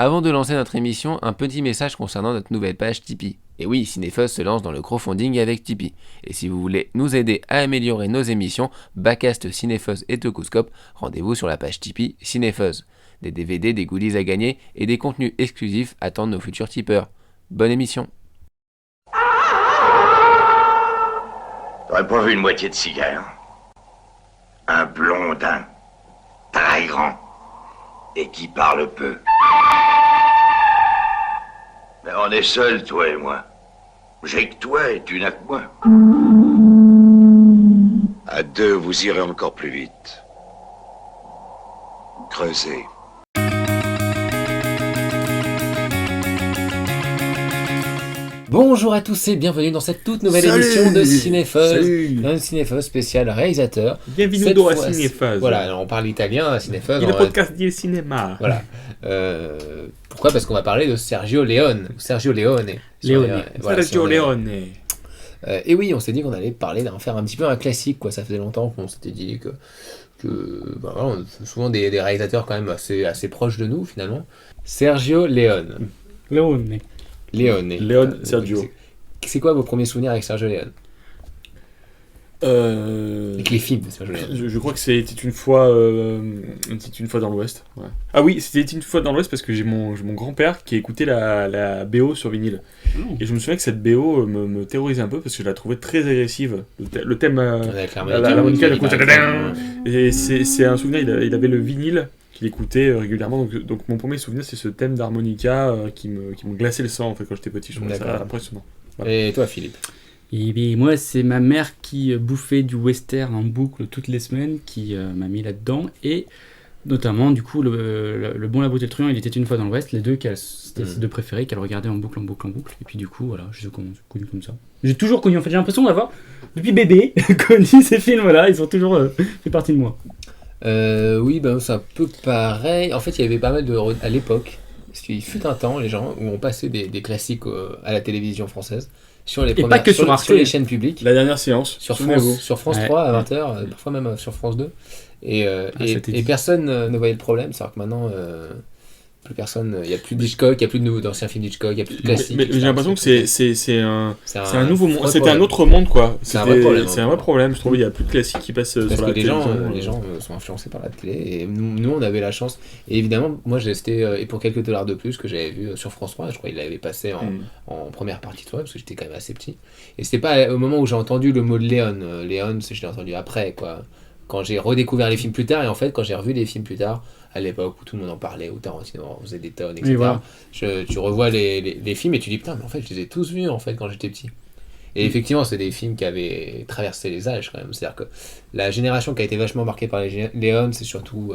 Avant de lancer notre émission, un petit message concernant notre nouvelle page Tipeee. Et oui, Cinéfuzz se lance dans le crowdfunding avec Tipeee. Et si vous voulez nous aider à améliorer nos émissions, Bacast, Cinéfuzz et Tocoscope, rendez-vous sur la page Tipeee Cinéfuzz. Des DVD, des goodies à gagner et des contenus exclusifs attendent nos futurs tipeurs. Bonne émission. T'aurais pas vu une moitié de cigare? Un blondin, très grand, et qui parle peu. Mais on est seuls, toi et moi. J'ai que toi et tu n'as que moi. À deux, vous irez encore plus vite. Creusez. Bonjour à tous et bienvenue dans cette toute nouvelle émission de Cinéfuzz. Un Cinéfuzz spécial réalisateur. Bienvenue à Cinéfuzz. Voilà, alors on parle italien à Cinéfuzz. Il est le podcast du cinéma. Voilà. Pourquoi ? Parce qu'on va parler de Sergio Leone. Sergio Leone. Sergio Leone. Et oui, on s'est dit qu'on allait faire un petit peu un classique, quoi. Ça faisait longtemps qu'on s'était dit que voilà, on a souvent des réalisateurs quand même assez proches de nous finalement. Sergio Leone. Leone Sergio. C'est quoi vos premiers souvenirs avec Sergio Leone ? Avec les films de Sergio Leone. Je crois que c'était une fois dans l'Ouest. Ouais. Ah oui, c'était une fois dans l'Ouest parce que j'ai mon grand-père qui écoutait la BO sur vinyle. Et je me souviens que cette BO me terrorisait un peu parce que je la trouvais très agressive. Le thème, l'harmonica, et c'est un souvenir, il avait le vinyle qu'il écoutait régulièrement, donc mon premier souvenir c'est ce thème d'harmonica qui me glaçait le sang en fait quand j'étais petit. Je trouvais ça impressionnant. Voilà. Et toi Philippe ? Et bien, moi c'est ma mère qui bouffait du western en boucle toutes les semaines qui m'a mis là-dedans, et notamment du coup le Bon, la beauté, le truand, il était une fois dans l'Ouest, les deux c'était ses deux préférés qu'elle regardait en boucle, et puis du coup voilà, je les ai connus comme ça. J'ai toujours connu, en fait j'ai l'impression d'avoir depuis bébé connu ces films là, ils ont toujours fait partie de moi. Oui, c'est un peu pareil. En fait, il y avait pas mal à l'époque, parce qu'il fut un temps, les gens, où on passait des classiques à la télévision française, sur les pas que sur les chaînes publiques. La dernière séance. Sur France 3 à 20h, parfois même sur France 2. Et personne ne voyait le problème. C'est-à-dire que maintenant, plus personne, il n'y a plus d'Hitchcock, il n'y a plus d'anciens films d'Hitchcock, il n'y a plus de classiques. Mais j'ai l'impression que c'est un nouveau monde, c'était un autre monde quoi. C'est un vrai problème. C'est un vrai problème, je trouve, il n'y a plus de classiques qui passent sur la télévision. Les gens sont influencés par la télé, et nous on avait la chance. Et évidemment, moi c'était, et pour quelques dollars de plus, que j'avais vu sur France 3, je crois qu'il l'avait passé en première partie de toi, parce que j'étais quand même assez petit. Et c'était pas au moment où j'ai entendu le mot de Léon. Léon, je l'ai entendu après, quoi. Quand j'ai redécouvert les films plus tard, et en fait, quand j'ai revu les films plus tard, à l'époque où tout le monde en parlait, où Tarantino en faisait des tonnes, etc. Voilà. Tu revois les films et tu dis putain, mais en fait, je les ai tous vus en fait quand j'étais petit. Et effectivement, c'est des films qui avaient traversé les âges quand même. C'est-à-dire que la génération qui a été vachement marquée par les Léon, c'est surtout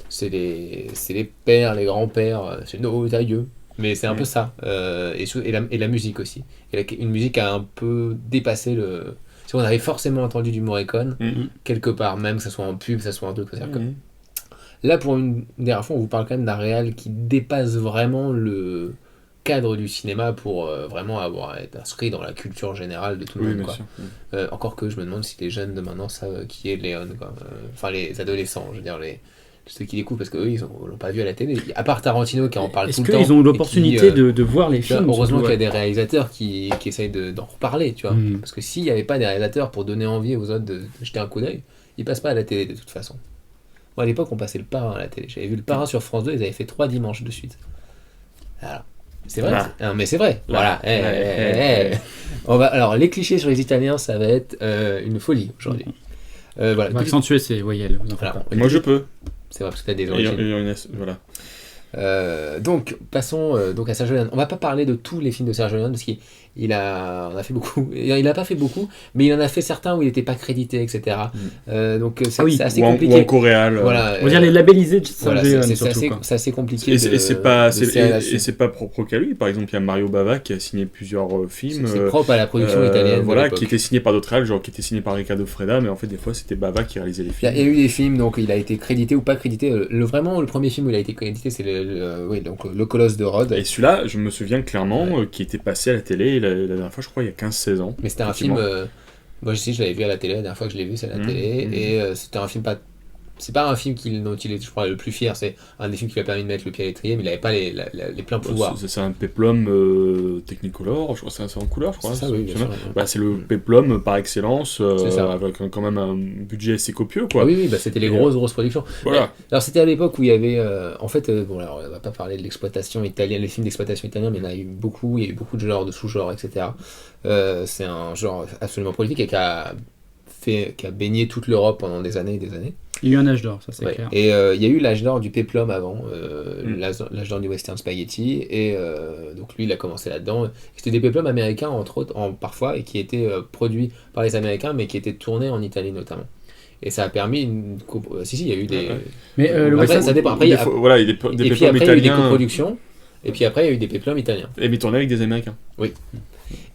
c'est les pères, les grands-pères, c'est nos aïeux. Mais c'est un peu ça. Et la musique aussi. Une musique qui a un peu dépassé le. On avait forcément entendu du Morricone, quelque part, même que ce soit en pub, que ce soit en truc. Là, pour une dernière fois, on vous parle quand même d'un réal qui dépasse vraiment le cadre du cinéma pour vraiment être inscrit dans la culture générale de tout le monde. Quoi. Encore que je me demande si les jeunes de maintenant savent qui est Léon. Enfin, les adolescents, je veux dire, ceux qui découvrent, parce qu'eux, ils l'ont pas vu à la télé. À part Tarantino qui en parle tout le temps. Est-ce qu'ils ont l'opportunité de voir les films ? Heureusement qu'il y a des réalisateurs qui essayent d'en reparler, tu vois. Parce que s'il n'y avait pas des réalisateurs pour donner envie aux autres de jeter un coup d'œil, ils passent pas à la télé de toute façon. Moi, à l'époque, on passait le Parrain à la télé. J'avais vu le Parrain sur France 2, ils avaient fait 3 dimanches de suite. Alors, c'est vrai. Non, mais c'est vrai. Voilà. Alors, les clichés sur les Italiens, ça va être une folie aujourd'hui. Voilà. On va accentuer ces voyelles. Moi, je peux. C'est vrai, parce que tu as des origines. Voilà. Donc, passons à Sergio Leone. On va pas parler de tous les films de Sergio Leone, parce qu'il en a fait beaucoup. Il a pas fait beaucoup, mais il en a fait certains où il n'était pas crédité, etc. Donc c'est assez compliqué. Ou en coréal. Voilà, on va dire les labellisés de Sergio Leone. C'est assez compliqué. Et c'est pas propre qu'à lui. Par exemple, il y a Mario Bava qui a signé plusieurs films. C'est propre à la production italienne. Voilà, qui était signé par d'autres réals, genre qui était signé par Riccardo Freda, mais en fait des fois c'était Bava qui réalisait les films. Il y a eu des films, donc il a été crédité ou pas crédité. Vraiment, le premier film où il a été crédité, c'est le Colosse de Rhodes. Et celui-là, je me souviens clairement, qui était passé à la télé la dernière fois, je crois, il y a 15-16 ans. Mais c'était un film... moi aussi, je l'avais vu à la télé, la dernière fois que je l'ai vu, c'est à la télé. Et c'était un film pas c'est pas un film dont il est, je crois, le plus fier. C'est un des films qui lui a permis de mettre le pied à l'étrier, mais il avait pas les pleins pouvoirs. C'est un péplum Technicolor, je crois, c'est en couleur, je crois. C'est ça, oui, bien sûr. Bah, c'est le péplum par excellence, C'est ça. avec quand même un budget assez copieux, quoi. Ah oui, bah, c'était les grosses productions. Voilà. Mais, alors c'était à l'époque où il y avait, en fait, bon alors on va pas parler de l'exploitation italienne, les films d'exploitation italienne, mais il y en a eu beaucoup, il y a eu beaucoup de genres, de sous-genres, etc. C'est un genre absolument prolifique et qui a baigné toute l'Europe pendant des années et des années. Il y a eu un âge d'or, ça c'est Ouais. clair. Et il y a eu l'âge d'or du péplum avant, l'âge d'or du western spaghetti, et donc lui il a commencé là-dedans. C'était des péplums américains entre autres, parfois, et qui étaient produits par les Américains, mais qui étaient tournés en Italie notamment. Et ça a permis si, il y a eu des... Mais le Après, western, ça dépend. Après, Voilà, il y a des et puis péplums après, il y a eu des italiens, coproductions, et puis après, il y a eu des péplums italiens. et mais tournés avec des Américains.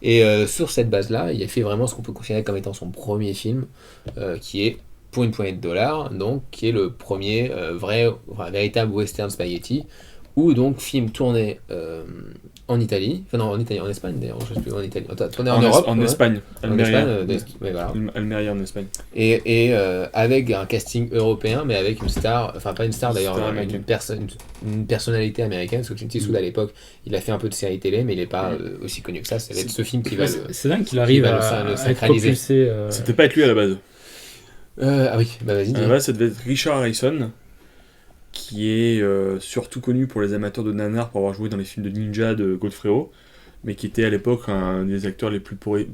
Et sur cette base-là, il a fait vraiment ce qu'on peut considérer comme étant son premier film, qui est Pour une poignée de dollars, donc qui est le premier véritable western spaghetti, ou donc film tourné en Italie, enfin non en Italie, en Espagne d'ailleurs, je sais plus, en Italie, tourné en Europe, En ouais. Espagne, En Almeria. Espagne, mais voilà. Almeria en Espagne. Et avec un casting européen, mais avec une star, enfin pas une star d'ailleurs, Star une américaine. une personnalité américaine, parce que Clint Eastwood à l'époque, il a fait un peu de séries télé, mais il n'est pas aussi connu que ça. C'est ce film qui va c'est dingue qu'il arrive va à le être sacraliser. propulsé. C'était pas être lui à la base. Ah oui, bah vas-y. À la base, ça devait être Richard Harrison, qui est surtout connu pour les amateurs de nanar pour avoir joué dans les films de ninja de Godfredo, mais qui était à l'époque un des acteurs les plus pourris.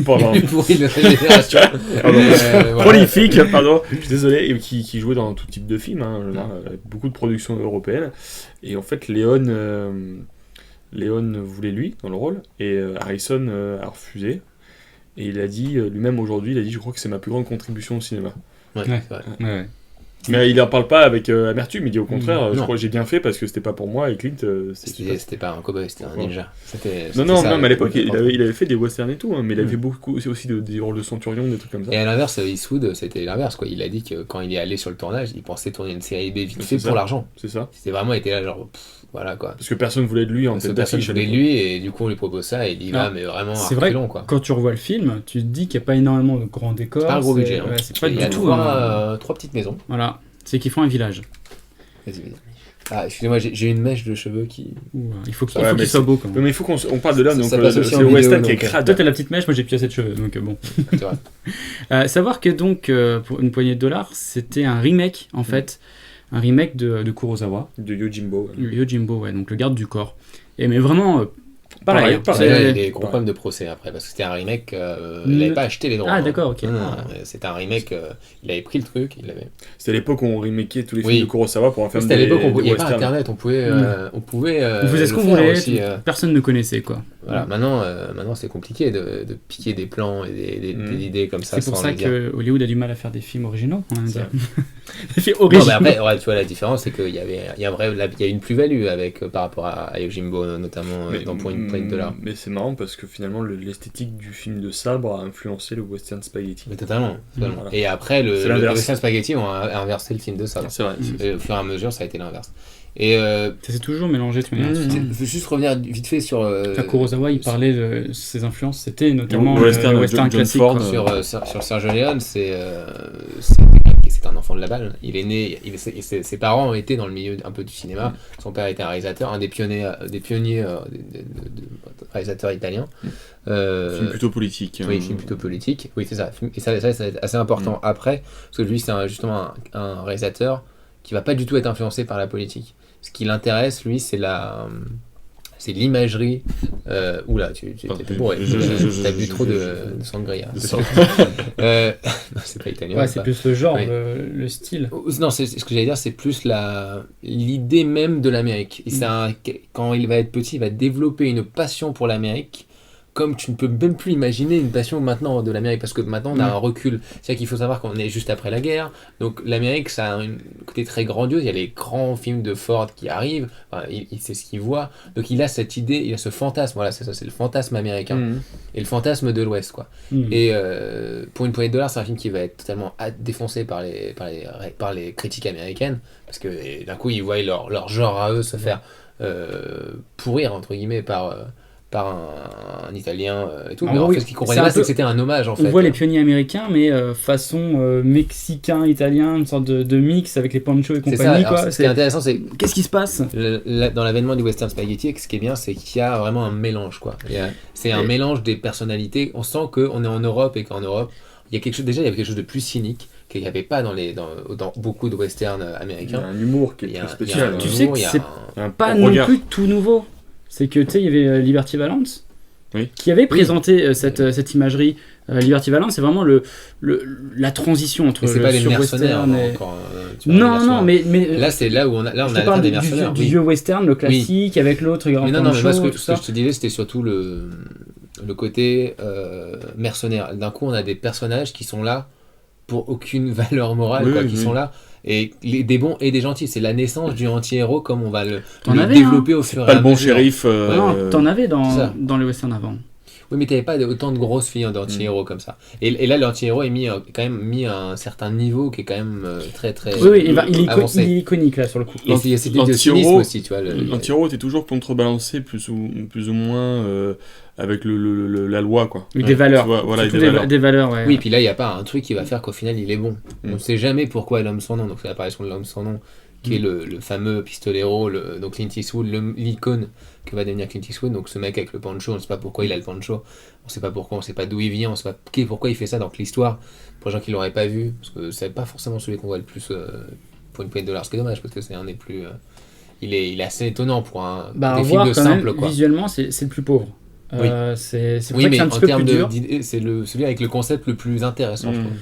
Pardon. Pourri de notre génération. Voilà. Prolifique, pardon, je suis désolé, et qui jouait dans tout type de films, hein, avec beaucoup de productions européennes. Et en fait, Léon voulait lui dans le rôle, et Harrison a refusé. Et il a dit, lui-même aujourd'hui, il a dit, je crois que c'est ma plus grande contribution au cinéma. Ouais, Ouais. c'est vrai. Ouais. Mais il en parle pas avec amertume, il dit au contraire, je Non. crois que j'ai bien fait parce que c'était pas pour moi, et Clint, c'est super. C'était pas un cowboy, c'était un ninja. Non, ça, mais à l'époque, il le- avait fait des westerns et tout, hein, mais il avait fait beaucoup aussi des rôles de centurion, des trucs comme ça. Et à l'inverse, Eastwood, c'était l'inverse, quoi. Il a dit que quand il est allé sur le tournage, il pensait tourner une série B vite fait C'est ça. pour l'argent. C'est ça. C'était vraiment été là, genre, voilà quoi. Parce que personne voulait de lui en Parce que tête personne d'affiche. voulait de lui, et du coup, on lui propose ça, et il dit, Non. là, mais vraiment, C'est un vrai, long, quoi. quand tu revois le film, tu te dis qu'il n'y a pas énormément de grands décors. C'est pas un gros budget, hein. Ouais, c'est pas Il du y a tout. trois petites maisons. Voilà, c'est qu'ils font un village. Vas-y. Ah, excusez-moi, j'ai une mèche de cheveux qui. Il faut qu'il Ouais, mais soit beau quand même. Mais il faut qu'on parle de là, donc Ça passe aussi c'est en le vidéo, western qui est donc, crade. Toi, t'as la petite mèche, moi j'ai plus assez de cheveux, donc bon. C'est vrai. Savoir que donc, pour une poignée de dollars, c'était un remake, en fait, un remake de Kurosawa, De Yojimbo. ouais. Yojimbo, ouais, donc le garde du corps. Et mais vraiment, pareil. Pareil. Il y a c'est- eu des gros Ouais. problèmes de procès après, parce que c'était un remake, il n'avait pas acheté les droits. Ah, hein. d'accord, ok. Non, non, c'était un remake, il avait pris le truc, il avait. C'était à l'époque où on remakeait tous les Oui. films de Kurosawa pour en faire C'était à l'époque où il n'y avait pas westerns. internet, on pouvait. On faisait ce le qu'on faire voulait, aussi, personne ne connaissait, quoi. Voilà, maintenant c'est compliqué de piquer des plans et des idées comme ça C'est pour sans ça les dire. que Hollywood a du mal à faire des films originaux, on va C'est dire. Des films Non, originaux. mais après, ouais, tu vois, la différence, c'est qu'il y a une plus-value avec, par rapport à Yojimbo, notamment dans Pour une poignée de dollars. Mais c'est marrant parce que finalement l'esthétique du film de sabre a influencé le western spaghetti. Mais totalement. Totalement. Voilà. Et après, C'est le l'inverse. western spaghetti ont inversé le film de ça. C'est vrai. Et au fur et à mesure, ça a été l'inverse. Et Ça s'est toujours mélangé de manière. je veux juste revenir vite fait sur. Kurosawa, il parlait de ses influences, c'était notamment Le western le de western John classique. Ford, quoi. sur Sergio Leone, c'est un enfant de la balle. Il est né, ses parents étaient dans le milieu un peu du cinéma. Son père était un réalisateur, un des pionniers de réalisateurs italiens. Film plutôt politique. Oui, film plutôt politique. Oui, c'est ça. Et ça c'est assez important après, parce que lui, c'est justement un réalisateur qui va pas du tout être influencé par la politique. Ce qui l'intéresse, lui, c'est l'imagerie. Oula, t'es bourré. T'as bu trop de sangria. Non, c'est pas italien. Ouais, c'est plus le genre, Oui. le style. Non, ce que j'allais dire, c'est plus l'idée même de l'Amérique. Et quand il va être petit, il va développer une passion pour l'Amérique, comme tu ne peux même plus imaginer une passion maintenant de l'Amérique, parce que maintenant on a un recul. C'est-à-dire qu'il faut savoir qu'on est juste après la guerre, donc l'Amérique, ça a un côté très grandiose. Il y a les grands films de Ford qui arrivent, enfin, il sait ce qu'il voit, donc il a cette idée, il a ce fantasme, voilà, c'est ça, c'est le fantasme américain, et le fantasme de l'Ouest, quoi. Et Pour une poignée de dollars, c'est un film qui va être totalement défoncé par les critiques américaines, parce que d'un coup, ils voient leur genre à eux se faire pourrir, entre guillemets, par par un Italien et tout. En Mais en gros, fait, ce qu'ils comprenaient c'est un pas, c'est peu- que c'était un hommage en On fait. voit les pionniers américains, mais façon mexicain-italien, une sorte de mix avec les panchos et C'est ça. compagnie. Alors, Quoi. ce qui est intéressant, c'est Qu'est-ce qui se passe? dans l'avènement du western spaghetti, ce qui est bien, c'est qu'il y a vraiment un mélange, quoi. C'est un mélange des personnalités. On sent qu'on est en Europe et qu'en Europe, il y a quelque chose. Déjà, il y avait quelque chose de plus cynique qu'il n'y avait pas dans beaucoup de westerns Il y a américains. un humour qui Il y est a, très il y a spécial. un Tu sais humour, que il y a c'est Un Pas regard. non plus tout nouveau. C'est que, tu sais, il y avait Liberty Valance Oui. qui avait présenté cette imagerie. Liberty Valance, c'est vraiment la transition entre Mais c'est le pas les mercenaires sur-western et... encore. Tu vois, les Non, mercenaires. non, mais Là, c'est là où on je a te l'affaire parle des du mercenaires. du oui. vieux western, le classique, avec l'autre grand Mais non, mais moi, pancho, ce tout que ça. je te disais, c'était surtout le côté mercenaire. D'un coup, on a des personnages qui sont là pour aucune valeur morale, Oui, quoi, oui, qui oui. sont là. Et des bons et des gentils. C'est la naissance du anti-héros comme on va le T'en avais, hein. développer au fur et Pas à le bon mesure. shérif. Non, t'en avais c'est ça. dans les westerns avant. Oui, mais t'avais pas autant de grosses filles d'anti-héros comme ça. Et là, l'anti-héros est quand même mis à un certain niveau qui est quand même très très Oui, oui, il est avancé. il est iconique là sur le coup. Et il y a cette idée de L'anti-héros- cynisme aussi, tu vois. L'anti-héros était toujours contrebalancé plus ou moins avec la loi, quoi. Avec des valeurs. Tu vois, voilà, Surtout des valeurs. des valeurs, ouais. Oui, puis là, il n'y a pas un truc qui va faire qu'au final, il est bon. On Mm. ne sait jamais pourquoi l'homme sans nom, donc c'est l'apparition de l'homme sans nom, qui est le fameux pistolero, donc Clint Eastwood, l'icône que va devenir Clint Eastwood, donc ce mec avec le pancho, on ne sait pas pourquoi il a le pancho, on ne sait pas pourquoi, on ne sait pas d'où il vient, on ne sait pas pourquoi il fait ça, donc l'histoire, pour les gens qui ne l'auraient pas vu, parce que c'est pas forcément celui qu'on voit le plus pour une poignée de dollars, ce qui est dommage, parce que c'est un des plus... il est assez étonnant pour Bah, des à films voir de quand simple, même, quoi. visuellement, c'est le plus pauvre. Oui. C'est pour Oui, ça que mais c'est un en petit peu plus termes dur. d'idée, c'est celui avec le concept le plus intéressant, je Mm. trouve.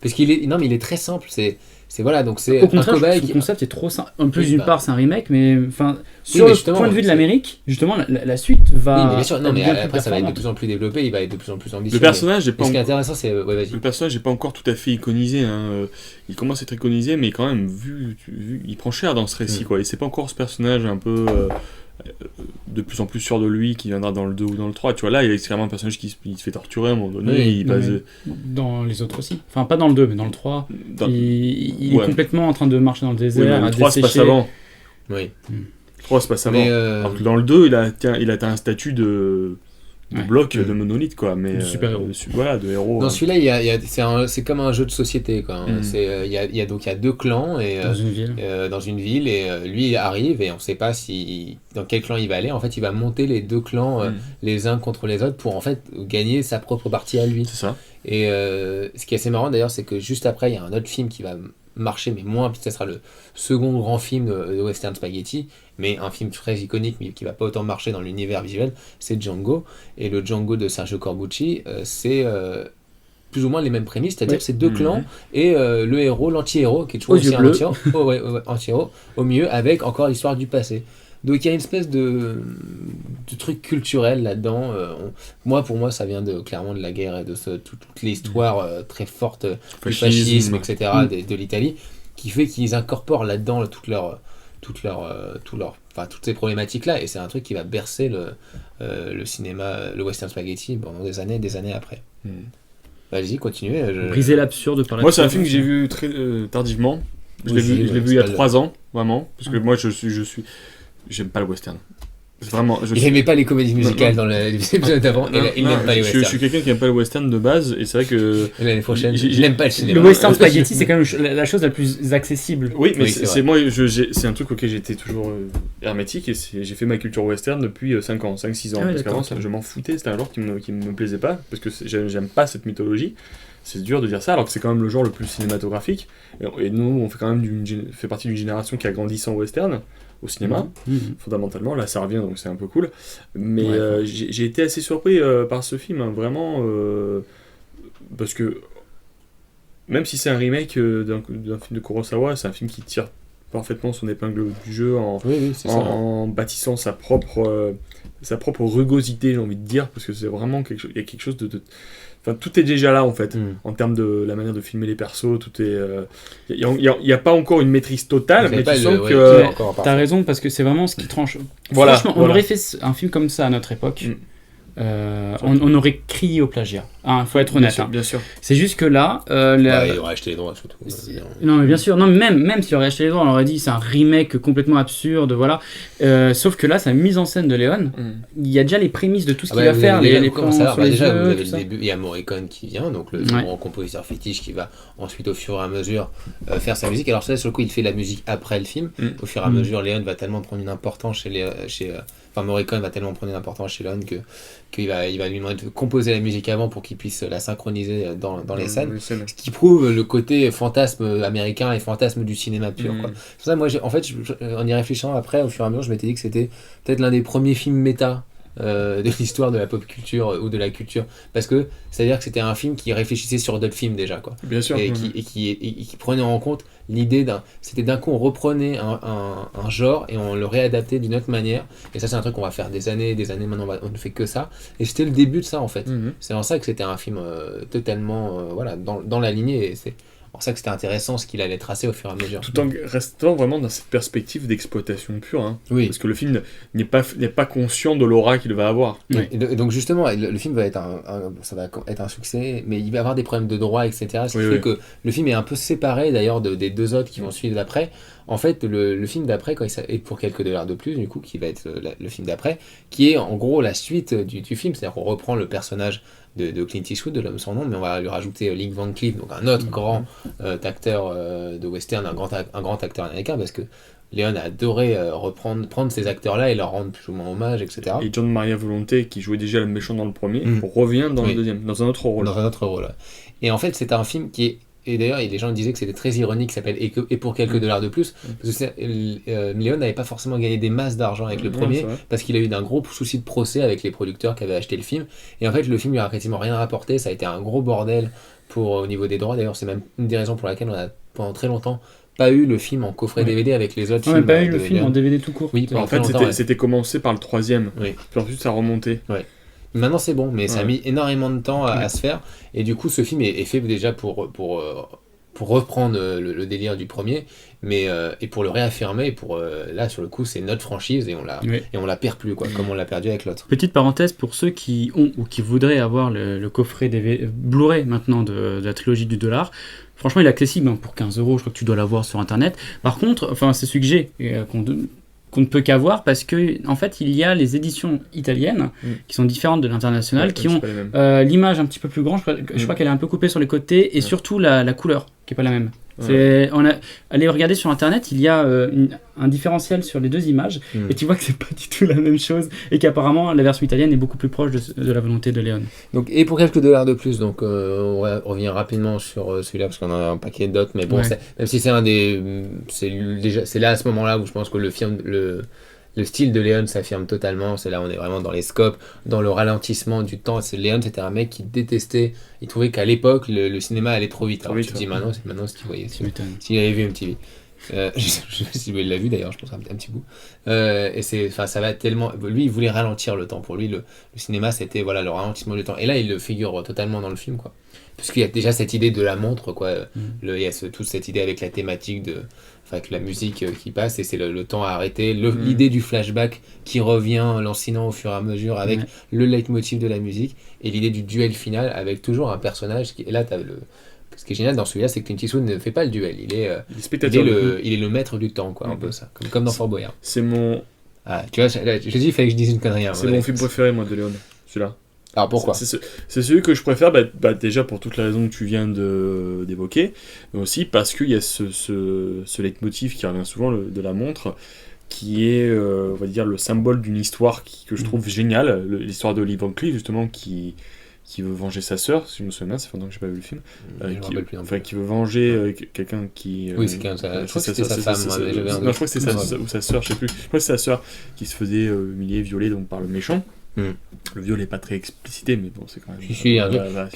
Parce qu'il est, non, mais il est très simple. C'est voilà, donc c'est Au un contraire, je trouve cobaye que qui. le concept est trop simple. En plus, Oui, d'une bah. part, c'est un remake, mais enfin, sur mais le justement, point de vue de c'est- l'Amérique, justement, la suite va. Oui, mais bien sûr, non, être mais bien plus après ça va être de performante. plus en plus développé, il va être de plus en plus ambitieux. Le personnage n'est Mais pas ce qui est encore- intéressant, c'est. Ouais, vas-y. Le personnage n'est pas encore tout à fait iconisé. Hein. Il commence à être iconisé, mais quand même, il prend cher dans ce récit. Mm. Quoi. Et c'est pas encore ce personnage un peu de plus en plus sûr de lui qui viendra dans le 2 ou dans le 3. Tu vois, là, il est clairement un personnage qui se fait torturer à un moment donné. Oui, il non, passe mais dans les autres aussi. Enfin, pas dans le 2, mais dans le 3. dans- Il Ouais. est complètement en train de marcher dans le Oui, désert, mais à le 3 se passe dessécher. avant. Oui. Le 3 se passe avant. Mais Alors que dans le 2, il a atteint un statut de Ouais. bloc, Mm. de monolithe, quoi. Mais, De super-héros. Voilà, de héros. dans celui-là, c'est comme un jeu de société, quoi. Hein. Mm. Il y a deux clans et Dans une ville. dans une ville et lui il arrive et on sait pas dans quel clan il va aller. En fait, il va monter les deux clans Mm. les uns contre les autres pour en fait gagner sa propre partie à lui. C'est ça. Et ce qui est assez marrant d'ailleurs, c'est que juste après, il y a un autre film qui va marcher, mais moins, puis ça sera le second grand film de western spaghetti, mais un film très iconique, mais qui va pas autant marcher dans l'univers visuel, c'est Django. Et le Django de Sergio Corbucci, c'est plus ou moins les mêmes prémices, c'est-à-dire Oui. c'est deux Mhm. clans et le héros, l'anti-héros, qui est toujours Aux aussi yeux un bleus. anti-héros, ouais, anti-héros, au milieu, avec encore l'histoire du passé. Donc il y a une espèce de truc culturel là-dedans. Pour moi, ça vient clairement de la guerre et de toute l'histoire très forte du fascisme, etc., de l'Italie, qui fait qu'ils incorporent là-dedans toutes ces problématiques-là. Et c'est un truc qui va bercer le cinéma, le western spaghetti pendant des années après. Mm. Vas-y, continuez. Briser l'absurde par la Moi, c'est un film que j'ai vu très tardivement. Je l'ai Aussi, vu, je l'ai ouais, vu il y a c'est pas 3 ans, vraiment. Parce que moi, j'aime pas le western. C'est vraiment. Il n'aimait pas les comédies musicales dans l'épisode d'avant, et il n'aime pas les Je suis westerns. quelqu'un qui n'aime pas le western de base, et c'est vrai que. Et l'année prochaine, J'ai- il n'aime pas le Le cinéma. western spaghetti, c'est quand même la chose la plus accessible. Oui, mais Oui, c'est c'est moi, c'est un truc auquel j'étais toujours hermétique, et j'ai fait ma culture western depuis 5 ans, 5-6 ans. Ah ouais, parce qu'avant, d'accord, ok. je m'en foutais, c'était un genre qui me plaisait pas, parce que j'aime pas cette mythologie. C'est dur de dire ça, alors que c'est quand même le genre le plus cinématographique. Et nous, on fait quand même fait partie d'une génération qui a grandi sans western au cinéma. Mhm. Fondamentalement, là ça revient, donc c'est un peu cool. Mais Ouais. j'ai été assez surpris par ce film, hein, vraiment, parce que même si c'est un remake d'un film de Kurosawa, c'est un film qui tire parfaitement son épingle du jeu Oui, c'est ça. en bâtissant sa propre rugosité, j'ai envie de dire, parce que c'est vraiment quelque chose, il y a quelque chose enfin, tout est déjà là en fait. Mm. En termes de la manière de filmer les persos, tout est. Il n'y a pas encore une maîtrise totale, mais tu sens ouais, que. c'est encore T'as parfait. raison, parce que c'est vraiment ce qui tranche. Voilà, Franchement, on voilà. aurait fait un film comme ça à notre époque. Mm. On aurait crié au plagiat. faut être honnête. Bien sûr. C'est juste que là, Il aurait acheté les droits surtout. non mais bien sûr, non mais même s'il aurait acheté les droits, on aurait dit c'est un remake complètement absurde, voilà. Sauf que là, sa mise en scène de Léon, il y a déjà les prémices de tout ce qu'il va faire, les plans sur les déjà, yeux, vous avez tout le ça. début, il y a Morricone qui vient, donc le grand compositeur fétiche qui va ensuite au fur et à mesure faire sa musique. Alors ça, sur le coup, il fait la musique après le film. Au fur et à mesure, Léon va tellement prendre une importance Morricone va tellement prendre une importance chez Léon qu'il va lui demander de composer la musique avant pour qu'il puisse la synchroniser dans les scènes. Ce qui prouve le côté fantasme américain et fantasme du cinéma pur. Quoi. C'est pour ça, moi, en y réfléchissant après, au fur et à mesure, je m'étais dit que c'était peut-être l'un des premiers films méta de l'histoire de la pop culture ou de la culture, parce que c'est-à-dire que c'était un film qui réfléchissait sur d'autres films déjà, quoi. Bien sûr. Et qui prenait en compte l'idée c'était d'un coup on reprenait un genre et on le réadaptait d'une autre manière, et ça c'est un truc qu'on va faire des années maintenant, on ne fait que ça, et c'était le début de ça en fait. C'est en ça que c'était un film totalement dans la lignée, et c'est pour ça que c'était intéressant ce qu'il allait tracer au fur et à mesure. Tout en restant vraiment dans cette perspective d'exploitation pure. Hein. Oui. Parce que le film n'est pas conscient de l'aura qu'il va avoir. Oui. Et donc justement, le film va être ça va être un succès, mais il va avoir des problèmes de droit, etc. Ce qui fait que le film est un peu séparé d'ailleurs des deux autres qui vont suivre d'après. En fait, le film d'après, et pour quelques dollars de plus, du coup, qui va être le film d'après, qui est en gros la suite du film, c'est-à-dire qu'on reprend le personnage de Clint Eastwood, de l'homme sans nom, mais on va lui rajouter Link Van Cleef, donc un autre grand acteur de western, un grand acteur américain, parce que Léon a adoré prendre ces acteurs-là et leur rendre plus ou moins hommage, etc. Et John Maria Volonté, qui jouait déjà le méchant dans le premier, revient dans le deuxième, dans un autre rôle. Dans un autre rôle, ouais. Et en fait, c'est un film qui est... Et d'ailleurs, les gens disaient que c'était très ironique, ça s'appelle Et pour quelques dollars de plus, parce que Léon n'avait pas forcément gagné des masses d'argent avec le premier, parce qu'il a eu d'un gros souci de procès avec les producteurs qui avaient acheté le film. Et en fait, le film lui a quasiment rien rapporté, ça a été un gros bordel au niveau des droits. D'ailleurs, c'est même une des raisons pour laquelle on a pendant très longtemps pas eu le film en coffret DVD avec les autres films. On n'a pas eu le film en DVD tout court. Oui, en fait, c'était commencé par le troisième, puis ensuite ça a remonté. Maintenant c'est bon, mais ça a mis énormément de temps à se faire, et du coup ce film est fait déjà pour reprendre le délire du premier, mais et pour le réaffirmer, là sur le coup c'est notre franchise, et on la perd plus, quoi, comme on l'a perdu avec l'autre. Petite parenthèse pour ceux qui ont ou qui voudraient avoir le coffret Blu-ray maintenant de la trilogie du dollar. Franchement, il est accessible pour 15€, je crois que tu dois l'avoir sur internet. Par contre, c'est celui que j'ai, qu'on ne peut qu'avoir, parce que en fait il y a les éditions italiennes qui sont différentes de l'international, qui ont l'image un petit peu plus grande, je crois qu'elle est un peu coupée sur les côtés, et surtout la couleur qui est pas la même. Allez regarder sur internet, il y a un différentiel sur les deux images, et tu vois que c'est pas du tout la même chose, et qu'apparemment la version italienne est beaucoup plus proche de la volonté de Léon. Donc, et pour quelques dollars de plus, donc on va revenir rapidement sur celui-là, parce qu'on a un paquet d'autres, mais bon, même si c'est c'est là à ce moment-là où je pense que le style de Léon s'affirme totalement. C'est là on est vraiment dans les scopes, dans le ralentissement du temps. Léon, c'était un mec qui détestait, il trouvait qu'à l'époque le cinéma allait trop vite. Alors tu te dis maintenant ce qu'il voyait, s'il avait vu MTV. Je sais pas si il l'a vu d'ailleurs, je pense un petit bout. Et ça va tellement. Lui, il voulait ralentir le temps. Pour lui, le cinéma, c'était le ralentissement du temps. Et là, il le figure totalement dans le film, quoi. Parce qu'il y a déjà cette idée de la montre, quoi. Il y a toute cette idée avec la thématique avec la musique qui passe, et c'est le temps à arrêter. L'idée du flashback qui revient, lancinant au fur et à mesure, avec le leitmotiv de la musique, et l'idée du duel final avec toujours un personnage et là, t'as ce qui est génial dans celui-là, c'est que Clint Eastwood ne fait pas le duel, il est le maître du temps, quoi, un peu ça, comme dans Fort Boyard. C'est mon... tu vois, je dis, il fallait que je dise une connerie. C'est mon film préféré, moi, de Léon, celui-là. Alors pourquoi ? C'est celui que je préfère, déjà pour toutes les raisons que tu viens d'évoquer, mais aussi parce qu'il y a ce leitmotiv qui revient souvent de la montre, qui est, on va dire, le symbole d'une histoire que je trouve géniale, l'histoire de Lee Van Cleef, justement, qui veut venger sa sœur, si je me souviens bien, ça fait longtemps que j'ai pas vu le film, qui veut venger quelqu'un qui... oui, c'est quelqu'un, je crois que c'était sa femme. Non, je crois que c'est sa sœur, je sais plus. Je crois que c'est sa sœur qui se faisait humilier, violer donc, par le méchant. Le viol n'est pas très explicité, mais bon, c'est quand même... Puis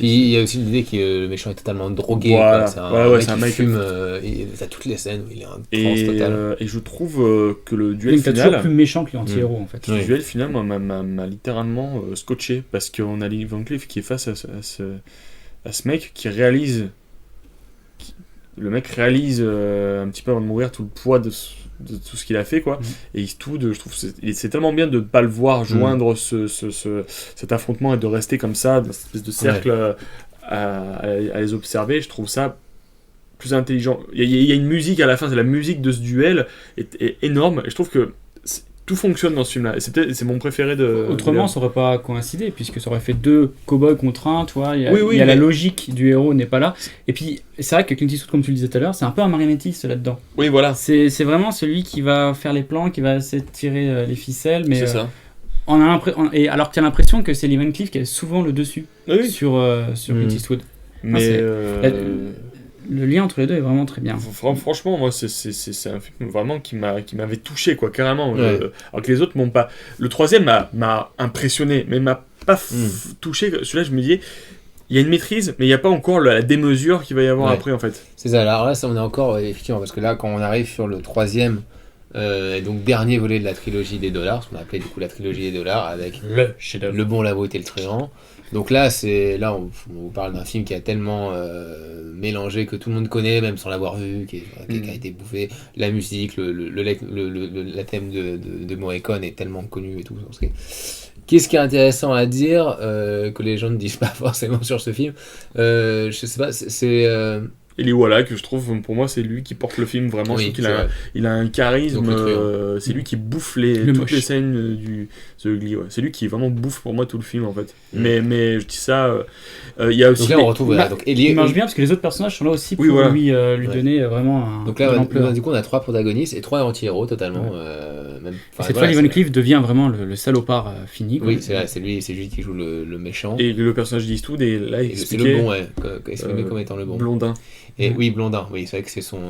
il y a aussi l'idée que le méchant est totalement drogué. Voilà. C'est un mec qui fume, il a toutes les scènes où il est en transe totale. Et je trouve que le duel final... Il est toujours plus méchant que l'anti-héros, en fait. Le duel final m'a littéralement scotché, parce qu'on a Lee Van Cleef qui est face à ce mec qui réalise... Le mec réalise un petit peu avant de mourir tout le poids de de tout ce qu'il a fait, quoi. Et Eastwood, je trouve c'est tellement bien de ne pas le voir joindre cet affrontement et de rester comme ça, dans cette espèce de cercle à les observer. Je trouve ça plus intelligent. Il y a une musique à la fin, c'est la musique de ce duel est énorme, et je trouve que tout fonctionne dans ce film-là. Et c'est mon préféré de... Autrement, ça aurait pas coïncidé, puisque ça aurait fait 2 cow-boys contre 1, tu vois. Il y a mais... la logique du héros n'est pas là. Et puis, c'est vrai que Clint Eastwood, comme tu le disais tout à l'heure, c'est un peu un marionnettiste là-dedans. Oui, voilà. C'est vraiment celui qui va faire les plans, qui va essayer de tirer les ficelles, mais... C'est ça. Et alors que tu as l'impression que c'est Lee Van Cleef qui a souvent le dessus sur Clint Eastwood. Mais... Le lien entre les deux est vraiment très bien. Franchement, moi, c'est un film vraiment qui m'avait touché, quoi, carrément. Alors que les autres m'ont pas... Le troisième m'a impressionné, mais m'a pas touché. Celui-là, je me disais, il y a une maîtrise, mais il n'y a pas encore la démesure qu'il va y avoir après, en fait. C'est ça, alors là, on est encore, effectivement, parce que là, quand on arrive sur le troisième, et donc dernier volet de la trilogie des dollars, ce qu'on appelait du coup la trilogie des dollars, avec Le Bon, la Brute et le Truand. Donc là, on vous parle d'un film qui a tellement mélangé que tout le monde connaît, même sans l'avoir vu, qui a été bouffé. La musique, le thème de Morricone est tellement connu et tout. Qu'est-ce qui est intéressant à dire que les gens ne disent pas forcément sur ce film, je sais pas, c'est Eli Wallach, je trouve, pour moi, c'est lui qui porte le film vraiment. Je trouve qu'il a un charisme. C'est lui qui bouffe toutes les scènes du The Ugly. Ouais. C'est lui qui vraiment bouffe pour moi tout le film, en fait. Mais je dis ça. Il y a aussi. Donc là, on retrouve. Il marche bien parce que les autres personnages sont là aussi pour lui donner vraiment un. Donc là, du coup, on a 3 protagonistes et 3 anti-héros totalement. Cette fois, Lee Van Cleef devient vraiment le salopard fini. Oui, c'est lui qui joue le méchant. Et le personnage d'Eastwood est là. C'est le bon, exprimé comme étant le bon. Blondin. Et oui, Blondin, oui, c'est vrai que c'est son...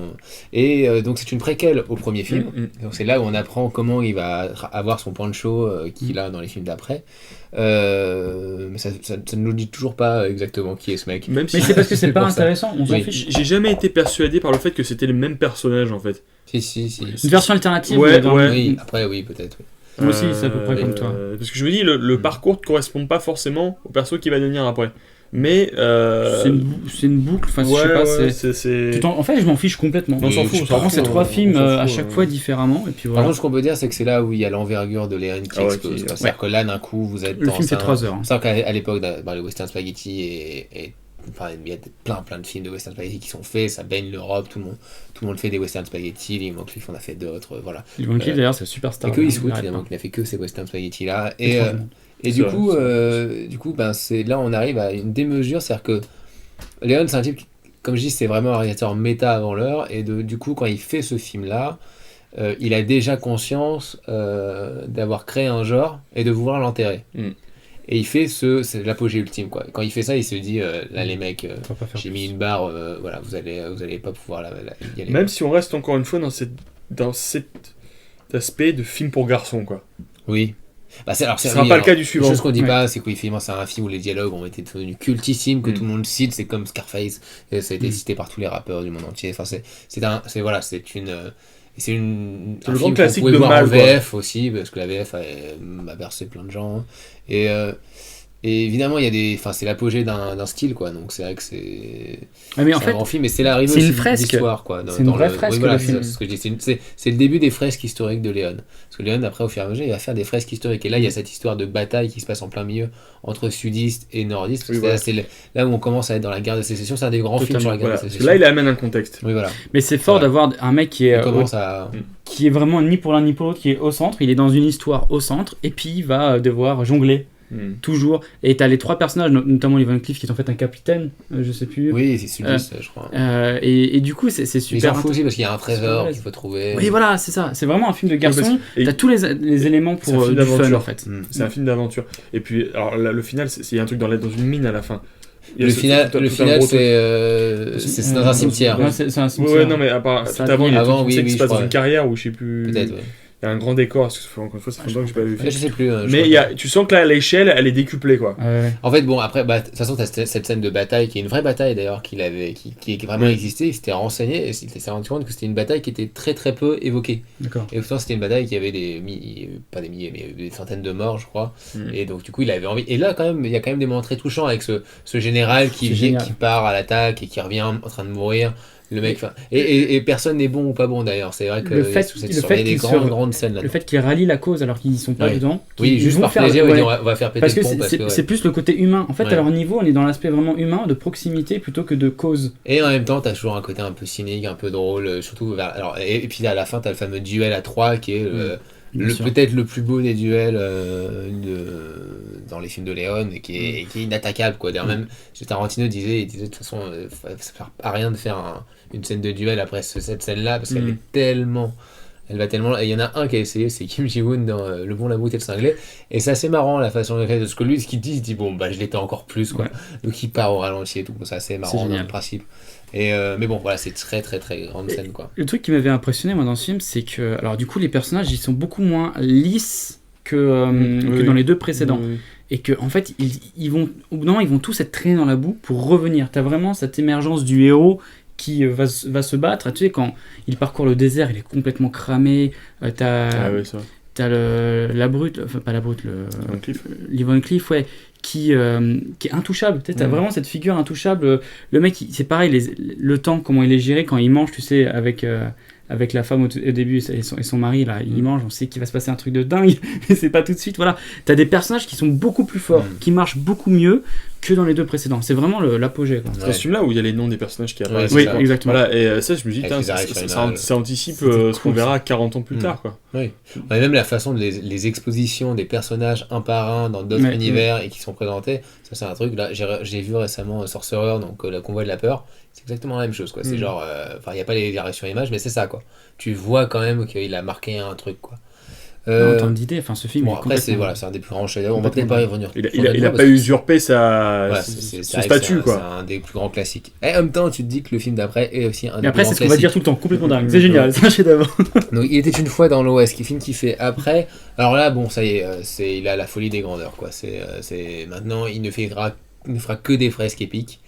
Et donc c'est une préquelle au premier film, donc c'est là où on apprend comment il va avoir son poncho qu'il a dans les films d'après. Mais ça ne nous dit toujours pas exactement qui est ce mec. Mais c'est parce que c'est pas intéressant, on s'en fiche. J'ai jamais été persuadé par le fait que c'était les mêmes personnages, en fait. Si. Une version alternative. Oui, après oui, peut-être. Oui. Moi aussi, c'est à peu près comme toi. Parce que je me dis, le parcours ne correspond pas forcément au perso qui va devenir après. Mais c'est une boucle, enfin je sais pas, en fait je m'en fiche complètement. On s'en fout. Vraiment c'est 3 films à chaque fois différemment et puis voilà. Par contre ce qu'on peut dire c'est que c'est là où il y a l'envergure de Léon qui explose. C'est-à-dire que là d'un coup vous êtes le film fait 3 heures. C'est vrai qu'à l'époque les Western Spaghetti et enfin, il y a plein de films de Western Spaghetti qui sont faits, ça baigne l'Europe, tout le monde fait des Western Spaghetti, Lee Van Cleef en a fait d'autres, voilà. Lee Van Cleef d'ailleurs c'est superstar. Et que Eastwood finalement qui n'a fait que ces Western Spaghetti là et du coup, c'est là on arrive à une démesure, c'est-à-dire que Léon c'est un type qui, comme je dis, c'est vraiment un réalisateur méta avant l'heure, et du coup quand il fait ce film-là, il a déjà conscience d'avoir créé un genre et de vouloir l'enterrer. Et il fait c'est l'apogée ultime, quoi. Quand il fait ça, il se dit là les mecs, j'ai mis une barre, voilà, vous allez pas pouvoir y aller. Même si on reste encore une fois dans cet aspect de film pour garçons, quoi. Oui. Ce sera pas le cas du suivant. La chose qu'on dit pas, c'est qu'effectivement c'est un film où les dialogues ont été devenus cultissimes, que tout le monde cite, c'est comme Scarface, et ça a été cité par tous les rappeurs du monde entier. Enfin, c'est un grand classique de mal, en VF aussi, parce que la VF a bercé plein de gens. Et évidemment, c'est l'apogée d'un style, quoi. Donc c'est vrai que c'est un grand film, et c'est l'arrivée aussi de l'histoire, quoi. C'est une vraie fresque. Voilà, c'est ce que je dis. C'est le début des fresques historiques de Léon. Parce que Léon, après, au fur et à mesure, il va faire des fresques historiques. Et là, il y a cette histoire de bataille qui se passe en plein milieu entre sudistes et nordistes. C'est là où on commence à être dans la guerre de sécession. C'est un des grands films sur la guerre de sécession. Là, il amène un contexte. Oui, voilà. Mais c'est fort d'avoir un mec qui est qui est vraiment ni pour l'un ni pour l'autre, qui est au centre. Il est dans une histoire au centre, et puis il va devoir jongler. Toujours. Et t'as les 3 personnages, notamment Lee Van Cleef qui est en fait un capitaine, je sais plus. Oui, c'est sudiste, je crois. Et du coup, c'est super. Ils s'en foutent aussi parce qu'il y a un trésor qu'il faut trouver. Oui, voilà, c'est ça. C'est vraiment un film de garçon. T'as tous les éléments pour du fun, en fait. C'est un film d'aventure. Et puis, alors là, le final, il y a un truc dans une mine à la fin. Le final, c'est dans un cimetière. C'est un cimetière. Ouais, non, mais tout avant, il y a tout qui se passe dans une carrière où je sais plus. Peut-être, ouais. Il y a un grand décor, parce que encore une fois, c'est longtemps que j'ai pas vu le film. Je sais plus. Mais tu sens que là, l'échelle, elle est décuplée, quoi. En fait, bon, après, de toute façon, t'as cette scène de bataille, qui est une vraie bataille d'ailleurs, qui vraiment existé, il s'était renseigné, et il s'est rendu compte que c'était une bataille qui était très très peu évoquée. D'accord. Et pourtant, c'était une bataille qui avait pas des milliers, mais des centaines de morts, je crois. Et donc, du coup, il avait envie. Et là, quand même, il y a quand même des moments très touchants avec ce général qui part à l'attaque et qui revient en train de mourir. Le mec, enfin, et personne n'est bon ou pas bon d'ailleurs. C'est vrai que Le fait il y a des qu'il grandes scènes là. Le fait qu'ils rallient la cause alors qu'ils n'y sont pas Ouais. dedans. Oui, qu'ils juste vont par faire- plaisir, ils ouais. disent, on va faire péter Parce que le pont parce que. c'est plus le côté humain. En fait, Ouais. à leur niveau, on est dans l'aspect vraiment humain, de proximité plutôt que de cause. Et en même temps, t'as toujours un côté un peu cynique, un peu drôle, surtout alors, et puis à la fin, t'as le fameux duel à 3 qui est Bien sûr. peut-être le plus beau des duels dans les films de Léon et qui est inattaquable quoi. D'ailleurs même Tarantino il disait de toute façon ça sert à rien de faire une scène de duel après cette scène là parce qu'elle est tellement elle va tellement et il y en a un qui a essayé, c'est Kim Ji-woon dans Le Bon, la Brute et le Cinglé, et c'est assez marrant la façon de ce que lui ce qu'il dit, il dit bon bah je l'étais encore plus quoi. Ouais. Donc il part au ralenti et tout, c'est assez marrant dans génial. le principe. Et mais bon voilà, c'est très très très grande scène quoi. Le truc qui m'avait impressionné moi dans ce film, c'est que alors du coup les personnages ils sont beaucoup moins lisses que dans les deux précédents. Oui. Et que en fait ils vont au bout d'un moment, ils vont tous être traînés dans la boue pour revenir. T'as vraiment cette émergence du héros qui va se battre. Tu sais, quand il parcourt le désert, il est complètement cramé. Ah ouais, ça. T'as la brute, enfin pas la brute, Van Cleef. Lee Van Cleef, ouais, qui est intouchable. Tu sais, t'as vraiment cette figure intouchable. Le mec, c'est pareil, le temps, comment il est géré quand il mange, tu sais, avec la femme au début et son mari, là, il mange, on sait qu'il va se passer un truc de dingue, mais c'est pas tout de suite. Voilà, t'as des personnages qui sont beaucoup plus forts, qui marchent beaucoup mieux que dans les deux précédents. C'est vraiment l'apogée, quoi. C'est dans ce film-là où il y a les noms des personnages qui apparaissent. Oui, quoi. exactement. Voilà, et ça, je me dis, Avec putain, les arrêts sur les images. ça anticipe C'était ce qu'on cool, verra 40 ans plus tard, quoi. Oui. Ouais, même la façon de les expositions des personnages un par un dans d'autres Ouais, univers et qui sont présentés, ça c'est un truc. Là, j'ai vu récemment Sorcerer, donc la convoi de la peur, c'est exactement la même chose quoi. C'est genre, enfin, il n'y a pas les arrêts sur image, mais c'est ça quoi. Tu vois quand même qu'il a marqué un truc quoi. En termes d'idées, enfin, ce film. Bon, il est après, c'est complètement- un des plus grands chefs-d'œuvre. On va peut-être pas y revenir. Il a pas usurpé Voilà, son c'est vrai que statut, c'est quoi. un des plus grands classiques. Et en même temps, tu te dis que le film d'après est aussi un des Et après, plus c'est grands ce qu'on va dire classiques. tout le temps, complètement dingue. C'est génial, c'est un chef-d'œuvre. Donc, il était une fois dans l'Ouest, qui film qu'il fait après. Alors là, bon, ça y est, il a la folie des grandeurs, quoi. Maintenant, il ne fera que des fresques épiques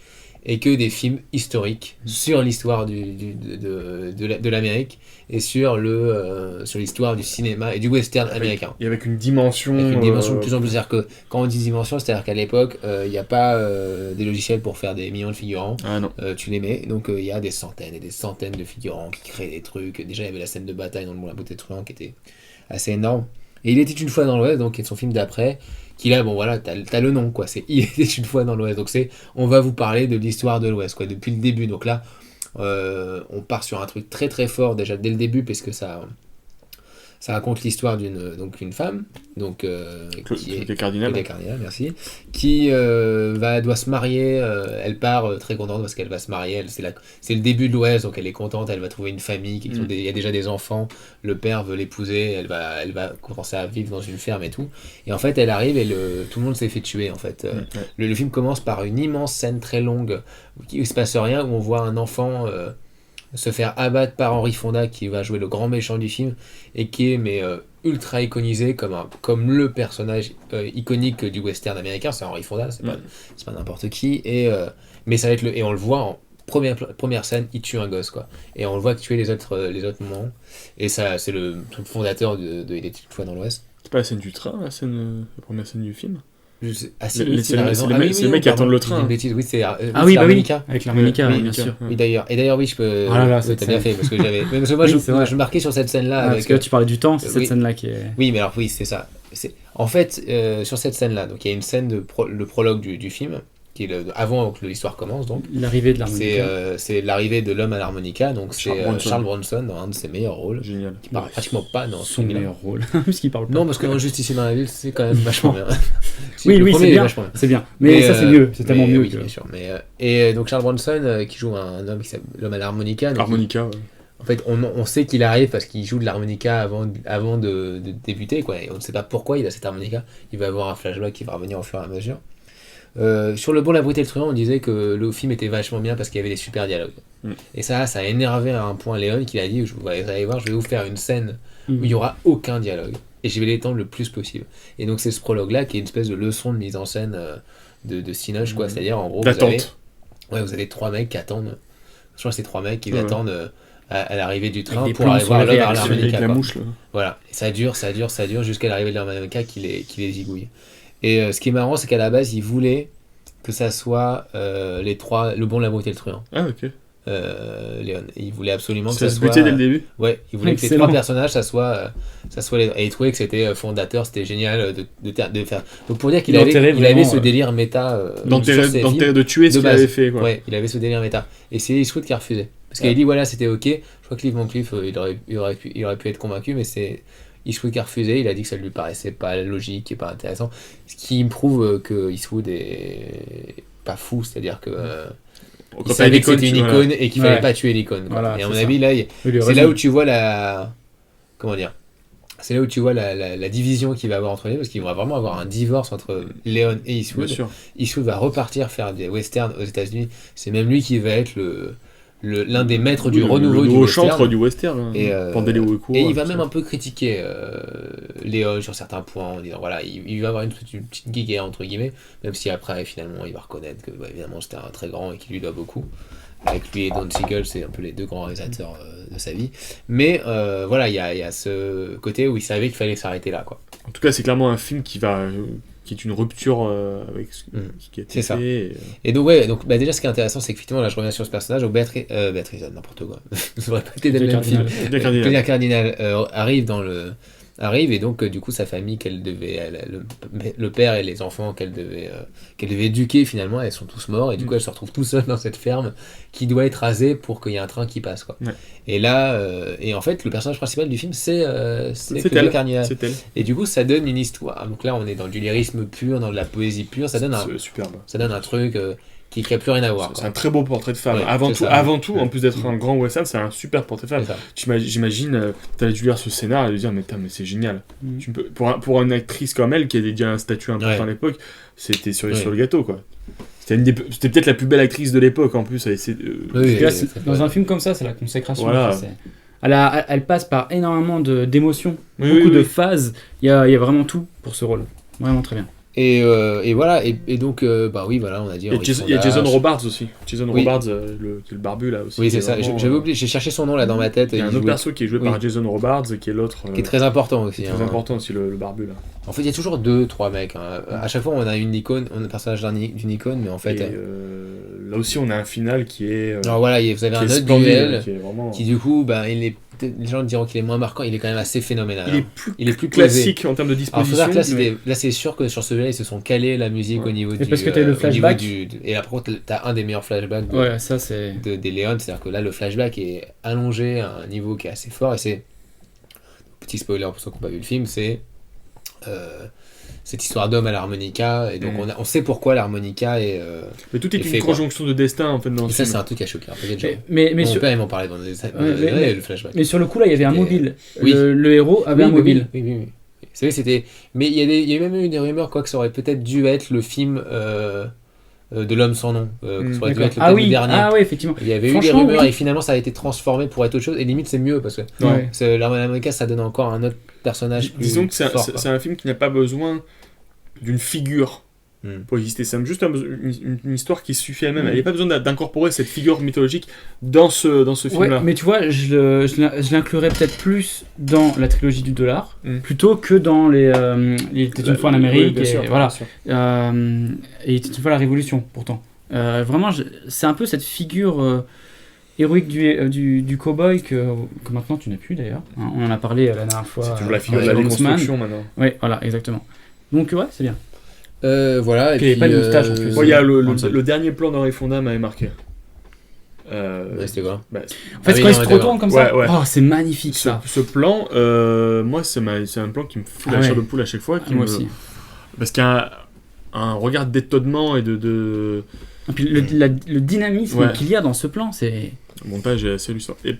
et que des films historiques sur l'histoire de l'Amérique et sur l'histoire du cinéma et du western américain. Et avec une dimension. Avec une dimension de plus en plus. C'est-à-dire que quand on dit dimension, c'est-à-dire qu'à l'époque, il n'y a pas des logiciels pour faire des millions de figurants. Ah non. Tu les mets, donc il y a des centaines et des centaines de figurants qui créent des trucs. Déjà, il y avait la scène de bataille dans Le Bon, la Beauté et le Truand qui était assez énorme. Et Il était une fois dans l'Ouest, donc qui est son film d'après, qui là, bon voilà, t'as le nom quoi, c'est Il était une fois dans l'Ouest. Donc on va vous parler de l'histoire de l'Ouest quoi, depuis le début. Donc là, on part sur un truc très très fort déjà dès le début, parce que ça raconte l'histoire d'une femme, donc qui est Claudia Cardinal. Claudia Cardinal, merci, qui doit se marier. Elle part très contente parce qu'elle va se marier. C'est le début de l'Ouest, donc elle est contente. Elle va trouver une famille. Il y a déjà des enfants. Le père veut l'épouser. Elle va commencer à vivre dans une ferme et tout. Et en fait, elle arrive et tout le monde s'est fait tuer. En fait, le film commence par une immense scène très longue où il se passe rien, où on voit un enfant se faire abattre par Henry Fonda, qui va jouer le grand méchant du film et qui est ultra iconisé comme le personnage iconique du western américain. C'est Henry Fonda, c'est pas n'importe qui, mais ça va être et on le voit en première scène, il tue un gosse quoi, et on le voit tuer les autres moments, et ça c'est le truc fondateur de Il était une fois dans l'Ouest. C'est pas la scène du train, la première scène du film. C'est le mec qui attend le train. Oui, c'est Oui, bah oui, l'harmonica. avec l'harmonica, Oui, bien sûr. Oui, d'ailleurs, oui, je peux. Ah là là, oui, cette t'as bien scène. fait, parce que j'avais. Parce que moi, Oui, c'est vrai. je marquais sur cette scène-là. Parce que là, tu parlais du temps, c'est cette oui. scène-là qui est. Oui, mais alors, oui, c'est ça. En fait, sur cette scène-là, donc il y a une scène le prologue du film, qui est avant que l'histoire commence, donc. L'arrivée de l'harmonica. C'est l'arrivée de l'homme à l'harmonica, donc c'est Charles Bronson dans un de ses meilleurs rôles. Génial. Qui parle pratiquement pas dans ce Son film-là. meilleur rôle, puisqu'il parle pas. Non, parce que dans Justicier dans la ville, c'est quand même vachement bien. Oui, Le oui, premier c'est est bien. vachement bien. C'est bien. Mais ça, c'est mieux. C'est tellement mieux. Oui, bien sûr. Et donc Charles Bronson, qui joue un homme qui s'appelle l'homme à l'harmonica. Harmonica, ouais. En fait, on sait qu'il arrive parce qu'il joue de l'harmonica avant de débuter, quoi. Et on ne sait pas pourquoi il a cette harmonica. Il va avoir un flashback qui va revenir au fur et à mesure. Sur Le Bon, la Brute et le Truand, on disait que le film était vachement bien parce qu'il y avait des super dialogues. Et ça a énervé à un point Léon, qui a dit, vous allez voir, je vais vous faire une scène où il n'y aura aucun dialogue. Et je vais l'étendre le plus possible. Et donc c'est ce prologue-là qui est une espèce de leçon de mise en scène de Cinoche, quoi. C'est-à-dire, en gros, vous avez 3 mecs qui attendent. Je crois que c'est 3 mecs qui attendent à l'arrivée du train pour aller voir l'homme à l'harmonica. Avec la mouche, là. Voilà. Et ça dure jusqu'à l'arrivée de l'homme à l'harmonica qui les zigouille. Et ce qui est marrant, c'est qu'à la base, ils voulaient que ça soit les 3, Le Bon, la Brute et le Truand. Ah, ok. Léon. Et il voulait absolument que Ça ça se soit. butait dès le début. Ouais, il voulait que les Excellent. 3 personnages, ça soit et il trouvait que c'était fondateur, c'était génial de faire. Donc pour dire qu'il avait D'enterrer ce vraiment, délire méta D'enterrer, sur ses films, de tuer ce de qu'il base. avait fait, quoi. Ouais, il avait ce délire méta. Et c'est Eastwood qui a refusé. Parce qu'il Ouais. a dit voilà, c'était ok. Je crois que Liv Moncliffe, il aurait pu être convaincu, mais c'est Eastwood qui a refusé. Il a dit que ça lui paraissait pas logique et pas intéressant. Ce qui me prouve que Eastwood est pas fou, c'est-à-dire que. Quand Il t'as savait que icône, c'était une tu- voilà. icône et qu'il Ouais. fallait pas tuer l'icône. quoi. Voilà, et à c'est mon ça. avis, là, Il a c'est raison. là où tu vois la. Comment dire? C'est là où tu vois la division qu'il va avoir entre les deux, parce qu'il va vraiment avoir un divorce entre Léon et Bien Eastwood. sûr. Eastwood va repartir faire des westerns aux États-Unis. C'est même lui qui va être l'un des maîtres du Oui, renouveau le du nouveau western. chantre du western. Hein. Et, Pandéléo et Cour, et il va tout même ça. un peu critiquer Léon sur certains points en disant voilà, il va avoir une petite guéguerre entre guillemets, même si après finalement il va reconnaître que bah, évidemment c'était un très grand et qu'il lui doit beaucoup. Avec lui et Don Siegel, c'est un peu les deux grands réalisateurs de sa vie. Mais voilà, il y a ce côté où il savait qu'il fallait s'arrêter là, quoi. En tout cas, c'est clairement un film qui est une rupture avec ce qui a été C'est ça. fait. Et donc, ouais, donc, bah, déjà, ce qui est intéressant, c'est qu'effectivement, là, je reviens sur ce personnage. Donc, Béatrice, n'importe quoi. Je voudrais pas être dans le même film. Bien cardinal. Claudia Cardinal arrive et donc du coup sa famille le père et les enfants qu'elle devait éduquer finalement, elles sont tous morts et du coup elle se retrouve tout seule dans cette ferme qui doit être rasée pour qu'il y ait un train qui passe, quoi. Ouais. Et là et en fait le personnage principal du film c'est C'est Claudia elle. Cardinal. C'est elle. Et du coup ça donne une histoire. Donc là on est dans du lyrisme pur, dans de la poésie pure, ça donne C'est superbe. un truc qui a plus rien à voir, C'est quoi. un très beau portrait de femme. Ouais, avant c'est tout, ça. en plus d'être un grand western, c'est un super portrait de femme. C'est ça. J'imagine, t'as dû lire ce scénar et de dire, mais c'est génial. Mm. Tu peux, pour une actrice comme elle, qui a déjà un statut important Ouais. à l'époque, c'était sur Ouais. le gâteau, quoi. C'était peut-être la plus belle actrice de l'époque, en plus. Oui, Parce que là, c'est dans vrai. un film comme ça, c'est la consécration. Voilà. en fait, elle passe par énormément d'émotions, Oui, beaucoup oui, de oui. phases. Il y a vraiment tout pour ce rôle. Vraiment très bien. Et voilà, et donc, bah oui, voilà, on a dit. Il y a Henri Jason, il y a Fonda. Jason Aussi. Jason Oui. Robards, qui est le barbu, là aussi. Oui, qui c'est est ça. vraiment, J'avais oublié, j'ai cherché son nom là dans ma tête. Il y a un autre jouait- perso qui est joué Oui. par Jason Robards, qui est l'autre. qui est très important aussi. très hein. important aussi, le barbu, là. En fait, il y a toujours 2-3 mecs. Hein. À chaque fois, on a une icône, on a un personnage d'une icône, mais en fait. Et là aussi, on a un final qui est. Alors voilà, vous avez qui un est autre splendide, duel qui est vraiment. qui, du coup, bah, les gens diront qu'il est moins marquant, il est quand même assez phénoménal. Il est hein. plus Il est plus classique en termes de Alors, faut disposition. dire que mais- là, c'est sûr que sur ce duel, ils se sont calés la musique Ouais. au niveau Et du. parce que t'as eu le au niveau flashback. Et là, par contre, t'as un des meilleurs flashbacks Ouais, ça c'est. des Léon, c'est-à-dire que là, le flashback est allongé à un niveau qui est assez fort, et c'est. Petit spoiler pour ceux qui n'ont pas vu le film, c'est. Cette histoire d'homme à l'harmonica, et donc on sait pourquoi l'harmonica est. Mais tout est Et une fait, quoi. conjonction de destin en fait dans Et le ça, film. c'est un truc qui a choqué un paquet de gens. Mais Mon sur, père, il m'en parlait dans les mais- années, le flashback. mais sur le coup, là, il y avait un C'était- mobile. Oui. Le héros avait un Oui, mobile. oui. Vous savez, c'était. Mais il y a même eu des rumeurs quoi que ça aurait peut-être dû être le film de l'homme sans nom. Que ça aurait dû D'accord. être Ah peut-être oui, le dernier. ah oui, effectivement. Il y avait eu des Franchement, rumeurs oui. et finalement ça a été transformé pour être autre chose. Et limite c'est mieux parce que Ouais. l'harmonica ça donne encore un autre personnage plus Disons que fort, quoi. c'est un film qui n'a pas besoin d'une figure Hmm. pour exister. C'est juste une histoire qui suffit elle-même. Il n'y a pas besoin d'incorporer cette figure mythologique dans ce Ouais, film-là. mais tu vois, je l'inclurais peut-être plus dans la trilogie du dollar, Mm. plutôt que dans Il était une fois en Amérique, Oui, bien sûr, et voilà. bien sûr. Et il était une fois la Révolution, pourtant. Vraiment, c'est un peu cette figure héroïque du cow-boy que maintenant tu n'as plus d'ailleurs. Hein, on en a parlé la dernière fois. C'est toujours la figure ouais, de la Longsman. déconstruction maintenant. Oui, voilà, exactement. Donc ouais, c'est bien. Voilà. Et Puis il y avait pas de moustache, en plus. Bon, il y a Hanson. le dernier plan d'Henri Fonda m'avait marqué. Ouais, c'était quoi Bah, En fait, Ah oui, quand il non, se d'accord. retourne comme ça, Ouais, ouais. oh, c'est magnifique ça. ce plan, moi, c'est un plan qui me fout Ah la chair ouais. de poule à chaque fois. Moi aussi. Parce qu'il y a un regard d'étonnement et de... Et puis le dynamisme Ouais. qu'il y a dans ce plan, c'est. Le montage est assez hallucinant. Et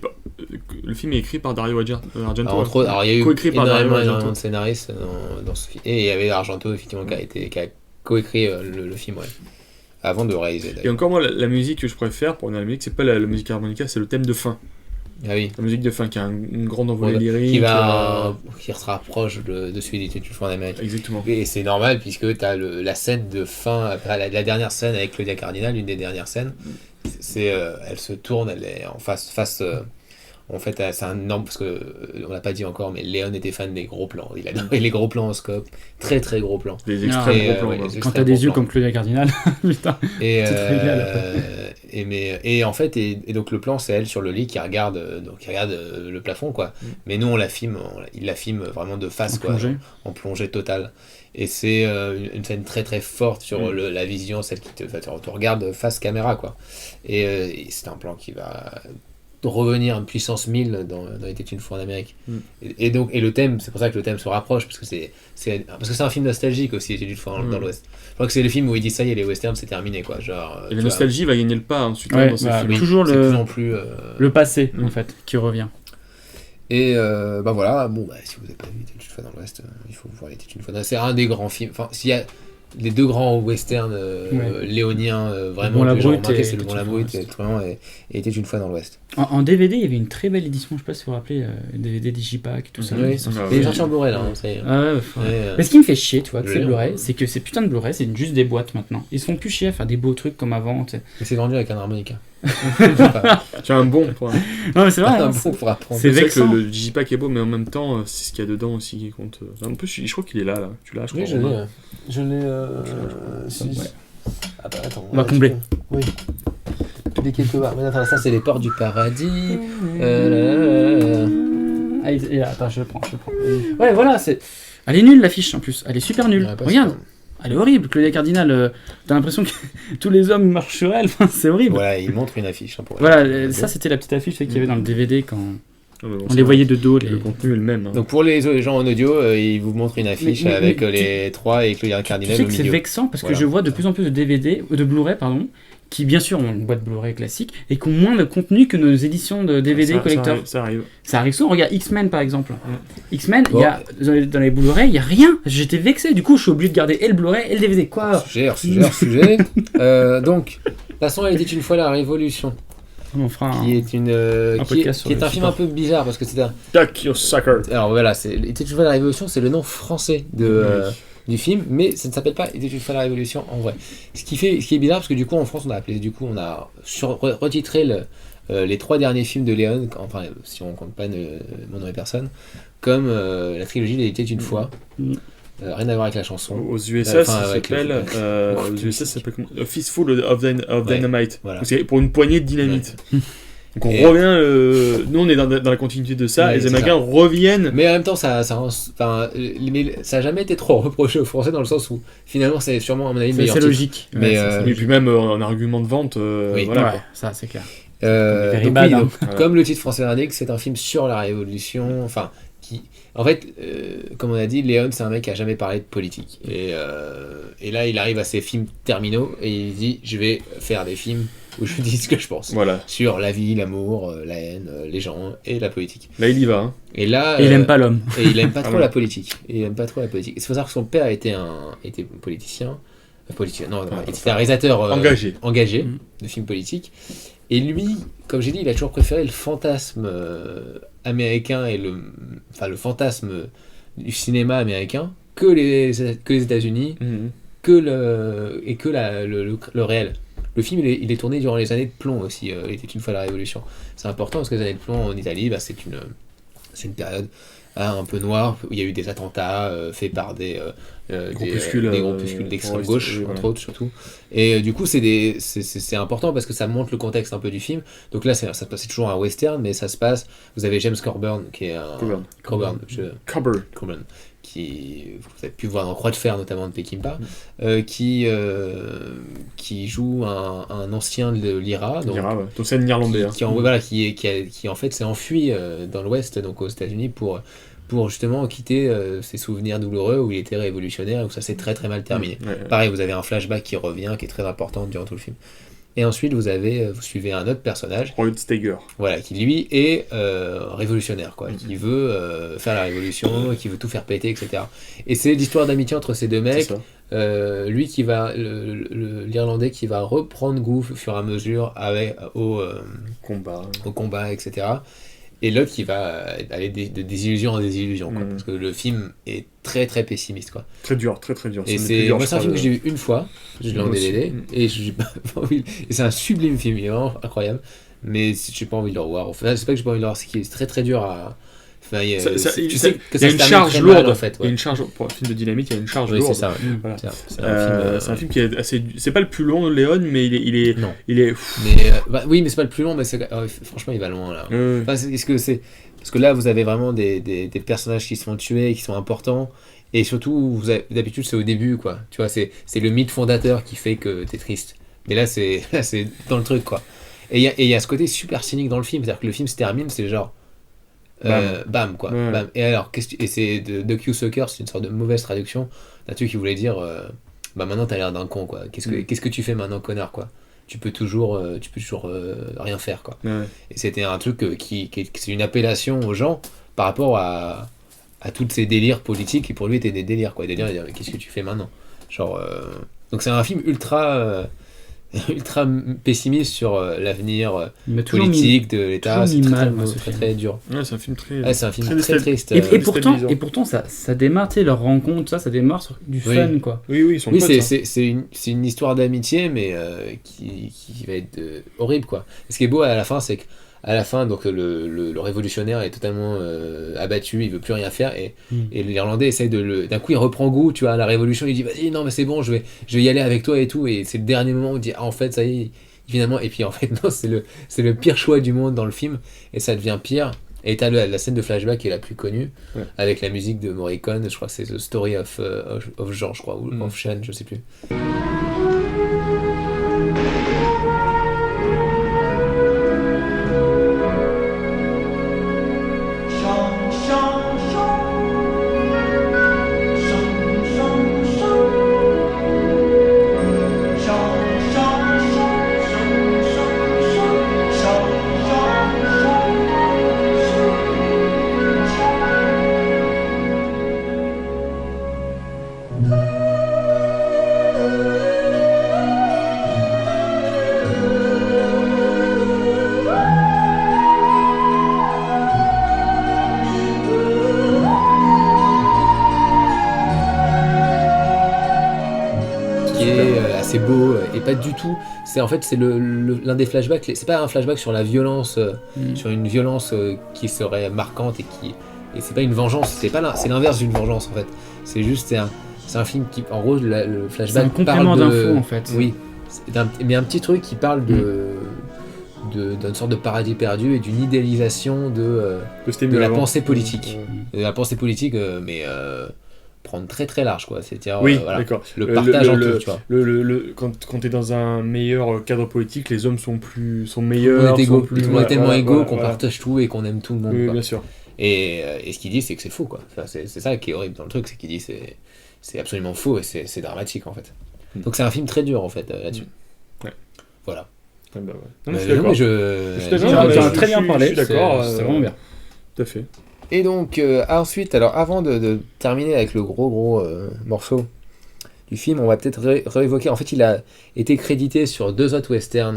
le film est écrit par Dario Argento. Alors, entre autres, alors, il y a eu Coécrit par Dario énormément Argento. de scénaristes dans ce film. Et il y avait Argento effectivement qui a coécrit le film, ouais. Avant de réaliser Et d'ailleurs. encore moi, la musique que je préfère pour une musique, c'est pas la musique harmonica, c'est le thème de fin. Ah oui. La musique de fin qui a une grande envolée Ouais, lyrique. qui se rapproche de celui du Fond d'Amérique. Exactement. Et c'est normal puisque tu as la scène de fin, après la dernière scène avec Claudia Cardinal, une des dernières scènes, elle se tourne, elle est en face En fait, c'est un énorme, parce que on l'a pas dit encore, mais Léon était fan des gros plans. Il adorait les gros plans en scope, très très gros plans. Des extrêmes Et, gros plans. ouais, quoi. les Quand extrêmes t'as des gros yeux plans. comme Claudia Cardinal, putain. Et, C'est très bien, et en fait, et donc le plan, c'est elle sur le lit qui regarde, le plafond, quoi. Mais nous, il la filme vraiment de face, En quoi, plongée. en plongée totale. Et c'est une scène très très forte sur la vision, celle qui te regarde face caméra, quoi. Et c'est un plan qui va revenir en puissance 1000 dans Il était une fois en Amérique. Et donc, et le thème, c'est pour ça que le thème se rapproche, parce que c'est un film nostalgique aussi, Il était une fois dans l'Ouest. Je crois que c'est le film où il dit ça y est, les westerns c'est terminé, quoi. Genre, Et tu la vois. nostalgie va gagner le pas ensuite Ouais, dans ces bah, films. Oui, toujours c'est le- de plus en plus. Le passé, en fait, qui revient. Et voilà, bon, si vous n'avez pas vu Il était une fois dans l'Ouest, il faut voir Il était une fois dans l'Ouest. C'est un des grands films. Enfin, s'il y a les deux grands westerns léoniens, vraiment, Bon la que j'ai Brute remarqué, et c'est Le Il Bon était la une fois Brute dans et vraiment, et Il était une fois dans l'Ouest. En DVD, il y avait une très belle édition, je sais pas si vous vous rappelez, DVD Digipack et tout ça. Oui, Ils sont Ah, et il est oui. sorti en Blu-ray là, ça y est. Ah ouais, ouais. Ouais, Mais ce qui me fait chier, tu vois, que je c'est l'ai, Blu-ray, ouais. c'est que ces putains de Blu-ray, c'est juste des boîtes maintenant. Ils se font plus chier à faire des beaux trucs comme avant, tu sais. Mais c'est vendu avec un harmonica. Tu as un bon point. Non, mais c'est vrai, Un hein, bon pour apprendre. c'est C'est vrai que vexant. le Digipack est beau, mais en même temps, c'est ce qu'il y a dedans aussi qui compte. En plus, je crois qu'il est là. Tu l'as, je crois. Oui, je l'ai. Romain. Je l'ai. Si. Ouais. Ah bah attends. On va combler. Oui. Il est quelque part. Mais attends, ça c'est les portes du paradis. Ah, attends, je le prends. Ouais, voilà, c'est. Elle est nulle l'affiche en plus, elle est super nulle. Ouais, pas Regarde, sûr. elle est horrible. Claudia Cardinal, t'as l'impression que tous les hommes marchent sur elle, enfin, c'est horrible. Voilà, il montre une affiche. Hein, pour Voilà, elle. ça c'était la petite affiche tu sais, qu'il y avait dans le DVD quand Ah, mais bon, on c'est les vrai. voyait de dos. Les... Le contenu est le même. hein. Donc pour les gens en audio, ils vous montrent une affiche Mais avec tu- les trois et Claudia Tu Cardinal sais au que c'est milieu. vexant parce que Voilà. je vois de plus en plus de DVD, de Blu-ray, pardon, qui bien sûr ont une boîte Blu-ray classique et qui ont moins de contenu que nos éditions de DVD collector. Ça arrive. Ça arrive souvent, regarde X-Men par exemple. X-Men, Bon. il y a, dans les Blu-ray, il y a rien. J'étais vexé, du coup je suis obligé de garder et le Blu-ray et le DVD. Quoi Hors sujet. Donc, passons à Il était une fois la Révolution, On fera un... qui est un qui podcast sur est le un film un support. peu bizarre parce que c'est un. Duck your sucker. Alors voilà, Il était une fois la Révolution, c'est le nom français du film, mais ça ne s'appelle pas Il était une fois la Révolution en vrai. Ce qui est bizarre parce que du coup en France on a retitré les trois derniers films de Léon, enfin si on compte pas Mon nom et personne, comme la trilogie Il était une fois. Rien à voir avec la chanson. Aux USA, Enfin, ça avec s'appelle. le- Aux USA, ça s'appelle comment A Fistful of Dynamite. voilà. Donc, c'est pour une poignée de dynamite. Donc on Et- revient. Nous, on est dans la continuité de ça. Ouais, et les c'est Américains reviennent. Mais en même temps, ça a jamais été trop reproché aux Français dans le sens où finalement c'est sûrement à mon avis le meilleur C'est titre. logique. Mais, Ouais, ça, c'est Et puis même en argument de vente. Oui. Voilà. ouais, quoi. ça c'est clair. Donc, Very bad, oui, hein. donc, Voilà. comme le titre français l'indique, c'est un film sur la Révolution. Enfin, en fait, comme on a dit, Léon c'est un mec qui a jamais parlé de politique. Et là, il arrive à ses films terminaux et il dit je vais faire des films où je dis ce que je pense Voilà. sur la vie, l'amour, la haine, les gens et la politique. Là, il y va. Hein. Et là, Et il aime pas l'homme. Et il aime pas trop Ah ouais. la politique. Il aime pas trop la politique. Il faut savoir que son père était politicien. Non, il était un réalisateur engagé Mm. de films politiques. Et lui, comme j'ai dit, il a toujours préféré le fantasme américain et le fantasme du cinéma américain que les États-Unis, que le réel. Le film, il est tourné durant les années de plomb aussi. Il était une fois la Révolution. C'est important parce que les années de plomb en Italie, c'est une période un peu noire où il y a eu des attentats faits par des groupuscules d'extrême gauche, oui, voilà. entre autres surtout. Et du coup, c'est important parce que ça montre le contexte un peu du film. Donc là, ça se passe toujours un western, mais ça se passe. Vous avez James Coburn qui est un Coburn. Coburn, qui vous avez pu voir dans Croix de Fer notamment de Peckinpah, qui joue un ancien de l'IRA, donc Donc c'est un Irlandais. qui en fait s'est enfui dans l'Ouest, donc aux États-Unis, pour justement quitter ses souvenirs douloureux où il était révolutionnaire, où ça s'est très très mal terminé. Ouais. Pareil, vous avez un flashback qui revient, qui est très important durant tout le film. Et ensuite, vous suivez un autre personnage, Roy Steiger. voilà, qui lui est révolutionnaire, quoi, qui veut faire la révolution, qui veut tout faire péter, etc. Et c'est l'histoire d'amitié entre ces deux mecs. C'est ça. Lui qui va, l'Irlandais qui va reprendre goût au fur et à mesure au combat, etc. Et l'autre qui va aller de désillusion en désillusion, quoi, parce que le film est très très pessimiste, quoi. Très dur, très très dur. Et c'est c'est un film que j'ai vu une fois, je l'ai en Moi aussi. DVD, et c'est un sublime film, il est vraiment incroyable. mais si j'ai pas envie de le revoir. Enfin, c'est pas que j'ai pas envie de le revoir, c'est qu'il est très très dur à. Enfin, tu il sais que y ça a se une termine charge très lourde mal, en fait. Il y a Ouais. une charge pour un film de dynamite, il y a une charge Oui, lourde. c'est ça. Ouais. Voilà. C'est un film. C'est un film qui est assez. C'est pas le plus long, Léon, mais Non. il est. Mais oui, mais c'est pas le plus long, mais franchement, il va loin là. Ouais. Enfin, est-ce que c'est parce que là, vous avez vraiment des personnages qui se font tuer, qui sont importants, et surtout, d'habitude, c'est au début, quoi. Tu vois, c'est le mythe fondateur qui fait que t'es triste. Mais là, c'est dans le truc, quoi. Et il y a ce côté super cynique dans le film, c'est-à-dire que le film se termine, c'est genre bam, quoi. Ouais. Bam. Et alors, et c'est de Q Sucker, c'est une sorte de mauvaise traduction d'un truc qui voulait dire bah maintenant t'as l'air d'un con, quoi. Qu'est-ce que tu fais maintenant, connard, quoi. Tu peux toujours rien faire, quoi. Ouais. Et c'était un truc c'est une appellation aux gens par rapport à tous ces délires politiques qui pour lui étaient des délires, quoi. Des délires, il dit, qu'est-ce que tu fais maintenant, genre donc c'est un film ultra ultra pessimiste sur l'avenir Il m'a toujours politique de l'État. toujours C'est mis très mal, très, moi, ce très, film. très dur. Ouais, c'est un film très. Ouais, c'est un film Très très triste. Et déstabilisant. pourtant ça démarre, tu sais, leur rencontre, ça démarre sur du Oui. fun, quoi. Oui, ils sont Oui, potes, hein. c'est une histoire d'amitié, mais qui va être horrible, quoi. Et ce qui est beau à la fin, c'est qu'à la fin, donc le révolutionnaire est totalement abattu, il veut plus rien faire, et l'Irlandais essaye d'un coup, il reprend goût, tu vois, à la révolution, il dit vas-y, non, mais c'est bon, je vais y aller avec toi et tout, et c'est le dernier moment où il dit ah, en fait, ça y est, finalement, et puis en fait, non, c'est le pire choix du monde dans le film, et ça devient pire. Et t'as la scène de flashback qui est la plus connue, Ouais. avec la musique de Morricone, je crois que c'est The Story of Jean, je crois, ou of Sean, je sais plus. Qui est assez beau et pas du tout. C'est en fait c'est l'un des flashbacks. C'est pas un flashback sur la violence, sur une violence qui serait marquante et c'est pas une vengeance. C'est l'inverse d'une vengeance en fait. C'est juste c'est un film qui en gros le C'est flashback un complément parle d'infos, en fait. Oui, mais un petit truc qui parle d'une sorte de paradis perdu et d'une idéalisation de la pensée politique. De la pensée politique, mais prendre très très large, quoi. C'est-à-dire Oui, voilà, d'accord. le partage en tout, tu vois. Quand t'es dans un meilleur cadre politique, les hommes sont meilleurs. On est égaux, sont plus, on est tellement égaux qu'on voilà. partage tout et qu'on aime tout le monde, Oui, quoi. bien sûr. Et ce qu'il dit, c'est que c'est faux, quoi. Enfin, c'est ça qui est horrible dans le truc, c'est qu'il dit c'est absolument faux et c'est dramatique, en fait. Donc c'est un film très dur, en fait, là-dessus. Ouais. voilà. Ouais, bah ouais. Mais Non, je suis d'accord. mais Je suis d'accord, T'en mais as je très bien suis- parlé, je suis d'accord. c'est vraiment bien. Tout à fait. Et donc, ensuite, alors avant de terminer avec le gros morceau du film, on va peut-être réévoquer. En fait, il a été crédité sur deux autres westerns,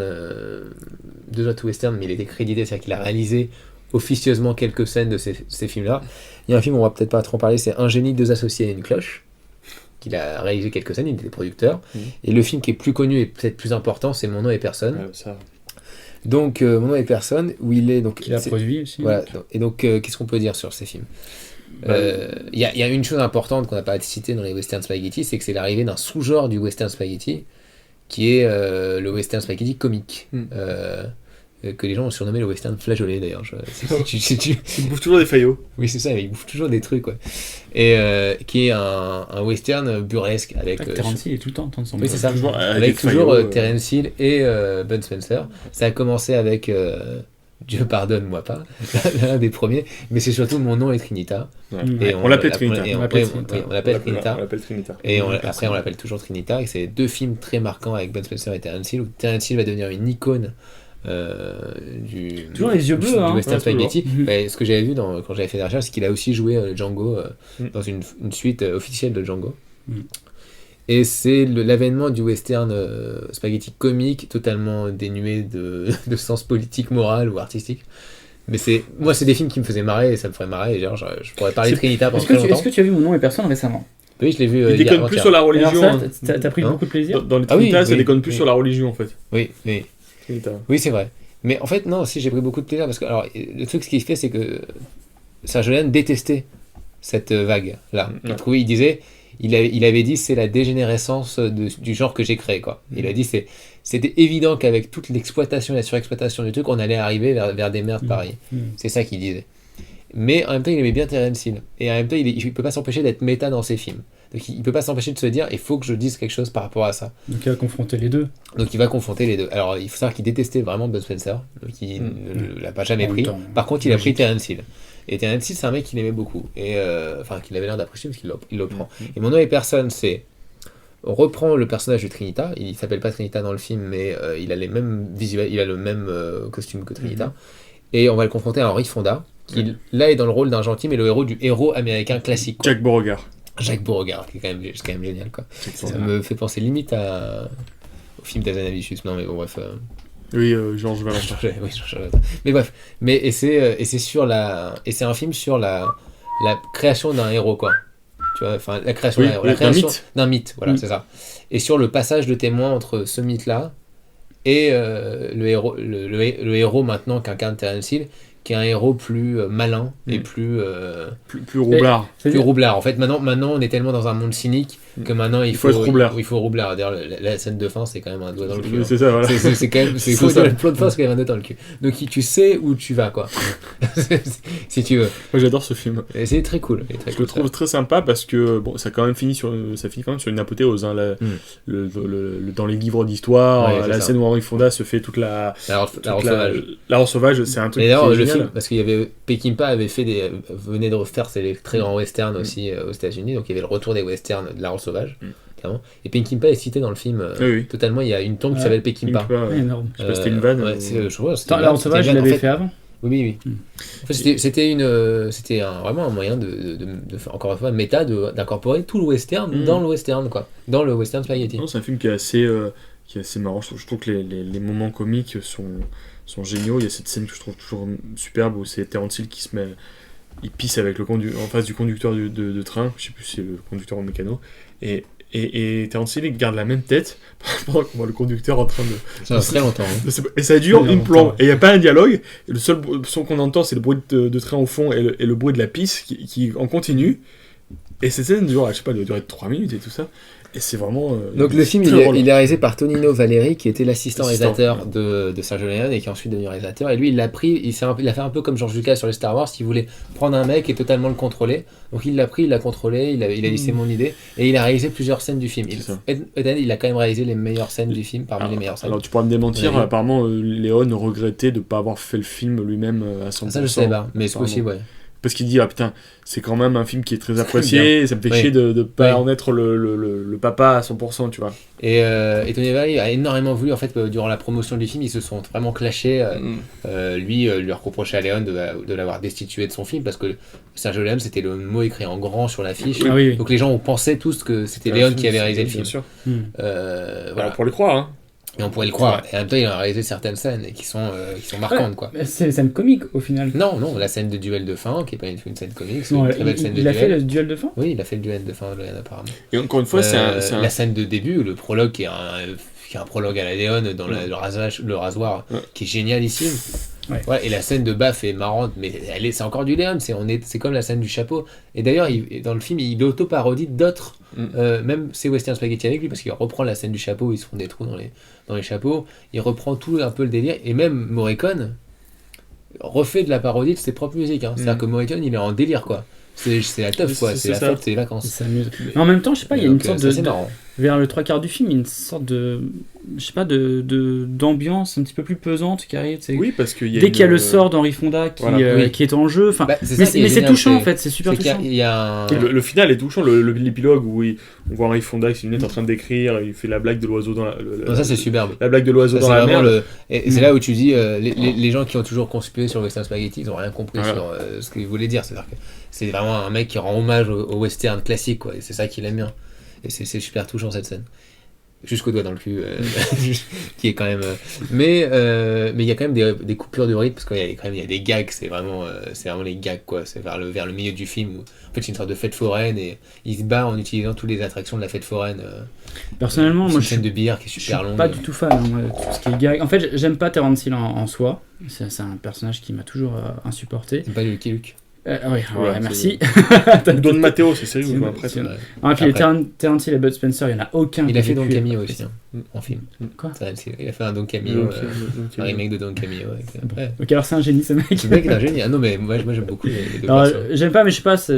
mais il a été crédité, c'est-à-dire qu'il a réalisé officieusement quelques scènes de ces films-là. Il y a un film, on va peut-être pas trop en parler, c'est Un génie, deux associés et une cloche, qu'il a réalisé quelques scènes, il était producteur. Et le film qui est plus connu et peut-être plus important, c'est Mon nom est personne. Ça. Donc, Mon nom est personne, où il est donc. Il a c'est- produit aussi. Voilà. Et donc, qu'est-ce qu'on peut dire sur ces films? Il y a une chose importante qu'on n'a pas citée dans les western spaghetti, c'est que c'est l'arrivée d'un sous-genre du western spaghetti, qui est le western spaghetti comique, que les gens ont surnommé le western flageolet d'ailleurs. Il bouffe toujours des faillots. Oui, c'est ça, il bouffe toujours des trucs, quoi. Et qui est un western burlesque avec. Terence Hill est tout le temps en train de s'en Oui, c'est ça. Toujours Avec des toujours faillots, Terence Hill et Ben Spencer. Ça a commencé avec Dieu pardonne-moi pas, l'un des premiers, mais c'est surtout Mon nom est Trinita. Ouais. Et On l'appelle Trinita. Et On après, l'appelle Trinita. on l'appelle Trinita. On l'appelle Trinita. Et après, on l'appelle toujours Trinita. Et c'est deux films très marquants avec Ben Spencer et Terence Hill, où Terence Hill va devenir une icône Toujours les yeux bleus, du hein. western Ouais, toujours. spaghetti. Mhm. Ce que j'avais vu quand j'avais fait des recherches, c'est qu'il a aussi joué Django dans une suite officielle de Django. Mhm. Et c'est l'avènement du western spaghetti comique, totalement dénué de sens politique, moral ou artistique. Mais moi, c'est des films qui me faisaient marrer et ça me ferait marrer. Et genre, je pourrais parler de Trinita pendant Est-ce que, très longtemps. est-ce que tu as vu Mon nom et personne récemment? Oui, je l'ai vu Il hier déconne plus avant-hier. sur la Alors religion. ça, hein. t'as pris Hein beaucoup de plaisir? Dans les Ah oui, Trinita, ça oui, déconne plus oui. sur la religion en fait. Oui, oui. Trinita. Oui, c'est vrai. Mais en fait, non, si j'ai pris beaucoup de plaisir parce que alors le truc ce qu'il fait, c'est que Sergio Leone détestait cette vague là. Il disait, il avait dit c'est la dégénérescence du genre que j'ai créé quoi. Il a dit c'était évident qu'avec toute l'exploitation et la surexploitation du truc, on allait arriver vers des merdes pareilles. C'est ça qu'il disait. Mais en même temps, il aimait bien Terence Hill. Et en même temps, il peut pas s'empêcher d'être méta dans ses films. Donc il peut pas s'empêcher de se dire, il faut que je dise quelque chose par rapport à ça. Donc il va confronter les deux. Donc il va confronter les deux. Alors il faut savoir qu'il détestait vraiment Bud Spencer. Donc il ne l'a pas jamais pris. Par contre, il a pris Terence Hill. Et Terence Hill, c'est un mec qu'il aimait beaucoup. Et enfin, qu'il avait l'air d'apprécier parce qu'il le prend. Et Mon nom et personne, c'est... On reprend le personnage de Trinita. Il s'appelle pas Trinita dans le film, mais il a les mêmes visuels, il a le même costume que Trinita. Et on va le confronter à Henry Fonda, qui là est dans le rôle d'un gentil, mais le héros du héros américain classique. Jacques Beauregard. Jacques Beauregard, qui est quand même génial, quoi. Ça me fait penser limite au film d'Azanavicius. Non, mais bon, bref. Oui, Georges Valentin. Oui, Georges Valentin. Mais bref, et c'est sur et c'est un film sur la création d'un héros, quoi. Tu vois, enfin, la création d'un héros, la création d'un mythe, voilà, c'est ça. Et sur le passage de témoin entre ce mythe-là et le héros maintenant qu'incarne Terence Hill, qui est un héros plus malin et plus roublard. Plus roublard. En fait, maintenant, on est tellement dans un monde cynique que maintenant il faut être roublard. Il faut roublard. D'ailleurs, la scène de fin, c'est quand même un doigt dans le cul. C'est ça, voilà. C'est quand même, le plan de fin, c'est quand même un doigt dans le cul. Donc tu sais où tu vas, quoi. Si tu veux. Moi, j'adore ce film. Et c'est très cool. Je le trouve très sympa parce que bon, ça finit quand même sur une apothéose. Hein, dans les livres d'histoire, la scène où Henry Fonda se fait toute la Rose sauvage, c'est un truc. Et d'ailleurs, le film, parce qu'il y avait Peckinpah venait de refaire ses très grands westerns aussi aux États-Unis, donc il y avait le retour des westerns de la Rose sauvage, clairement. Et Peckinpah est cité dans le film totalement. Il y a une tombe qui s'appelle Peckinpah. Énorme. Je sais pas si c'était une vanne. Je crois. La Rose sauvage, il l'avait fait avant. Oui. En fait, c'était vraiment un moyen de faire, encore une fois, d'incorporer tout le western dans le western, quoi, dans le western spaghetti. Non, c'est un film qui est assez marrant. Je trouve que les moments comiques sont géniaux. Il y a cette scène que je trouve toujours superbe où c'est Terence Hill qui il pisse avec en face du conducteur de train. Je sais plus si c'est le conducteur ou le mécano. Et Terence Hill garde la même tête pendant qu'on voit le conducteur en train de... Ça va très longtemps. Et ça dure une plombe. Et il n'y a pas un dialogue. Et le seul son qu'on entend, c'est le bruit de train au fond et le bruit de la pisse qui en continue. Et cette scène dure, je sais pas, elle doit durer 3 minutes et tout ça. Et c'est vraiment... Donc le film, il est réalisé par Tonino Valeri, qui était l'assistant réalisateur de Sergio Leone et qui est ensuite devenu réalisateur. Et lui, il l'a pris, il a fait un peu comme George Lucas sur les Star Wars, il voulait prendre un mec et totalement le contrôler. Donc il l'a pris, il l'a contrôlé, il a dit c'est mon idée. Et il a réalisé plusieurs scènes du film. Il a quand même réalisé les meilleures scènes du film, parmi les meilleures scènes. Alors tu pourras me démentir, apparemment Leone regrettait de ne pas avoir fait le film lui-même à 100%. Ça je sais pas, mais c'est possible, ouais. Parce qu'il dit, putain, c'est quand même un film qui est très apprécié, et ça me fait chier de ne pas en être le papa à 100%, tu vois. Et Tony Valeri a énormément voulu, en fait, durant la promotion du film, ils se sont vraiment clashés. Lui reprochait à Leone de l'avoir destitué de son film, parce que Sergio Leone, c'était le mot écrit en grand sur l'affiche. Donc les gens pensaient tous que c'était Leone qui avait réalisé le film. Bien sûr. Voilà. Pour le croire, hein. Et on pourrait le croire. Et en même temps, il a réalisé certaines scènes qui sont marquantes, quoi. C'est des scènes comiques, au final. Non, la scène de duel de fin, qui n'est pas une scène comique, c'est une très belle scène de duel. Il a fait le duel de fin ? Oui, il a fait le duel de fin, apparemment. Et encore une fois, la scène de début, le prologue, qui est un prologue à la Leone dans le rasoir, qui est génialissime. Ouais. Ouais, et la scène de baf est marrante, mais c'est encore du Leone, c'est comme la scène du chapeau. Et d'ailleurs, dans le film, il auto-parodie d'autres, même ses western spaghetti avec lui, parce qu'il reprend la scène du chapeau, ils se font des trous dans les chapeaux, il reprend tout un peu le délire, et même Morricone refait de la parodie de ses propres musiques. Hein. C'est-à-dire que Morricone, il est en délire, quoi. C'est la teuf, quoi. C'est la fête, c'est les vacances. Il s'amuse. Mais en même temps, je sais pas, il y a une sorte vers le 3/4 du film, il y a une sorte de, je sais pas, d'ambiance un petit peu plus pesante qui arrive. Oui, parce que dès qu'il y a le sort d'Henry Fonda qui est en jeu, enfin, mais c'est touchant en fait, c'est super touchant. Le final est touchant, l'épilogue où on voit Henry Fonda qui est en train d'écrire, il fait la blague de l'oiseau dans ça c'est superbe. La blague de l'oiseau dans la mer. Et c'est là où tu dis les gens qui ont toujours conspiré sur le western spaghetti, ils ont rien compris sur ce qu'il voulait dire. C'est-à-dire que c'est vraiment un mec qui rend hommage au western classique, quoi. Et c'est ça qu'il aime bien. Et c'est super touchant cette scène. jusqu'au doigt dans le cul, qui est quand même. Mais il y a quand même des coupures de rythme parce qu'il y a quand même il y a des gags, c'est vraiment les gags quoi. C'est vers le milieu du film où en fait c'est une sorte de fête foraine et il se bat en utilisant toutes les attractions de la fête foraine. Personnellement, c'est moi une je scène suis de billard qui est Je super suis longue. pas du tout fan, hein, moi, de tout ce qui est gag. En fait, j'aime pas Terence Hill en soi. C'est un personnage qui m'a toujours insupporté. C'est pas Lucky Luke. Ouais, merci. Don Matteo, c'est sérieux. Après, C'est- c'est- Ah, puis Terence Hill et Bud Spencer, il y en a aucun. Il a que fait j'ai Don pu Camillo apprécier. aussi en film. Quoi Il a fait un Don Camillo, un remake de Don Camillo. Ouais. Ok, alors c'est un génie ce mec. Ce mec est un génie. Ah non mais moi j'aime beaucoup les deux Alors, persos. j'aime pas, mais je sais pas, c'est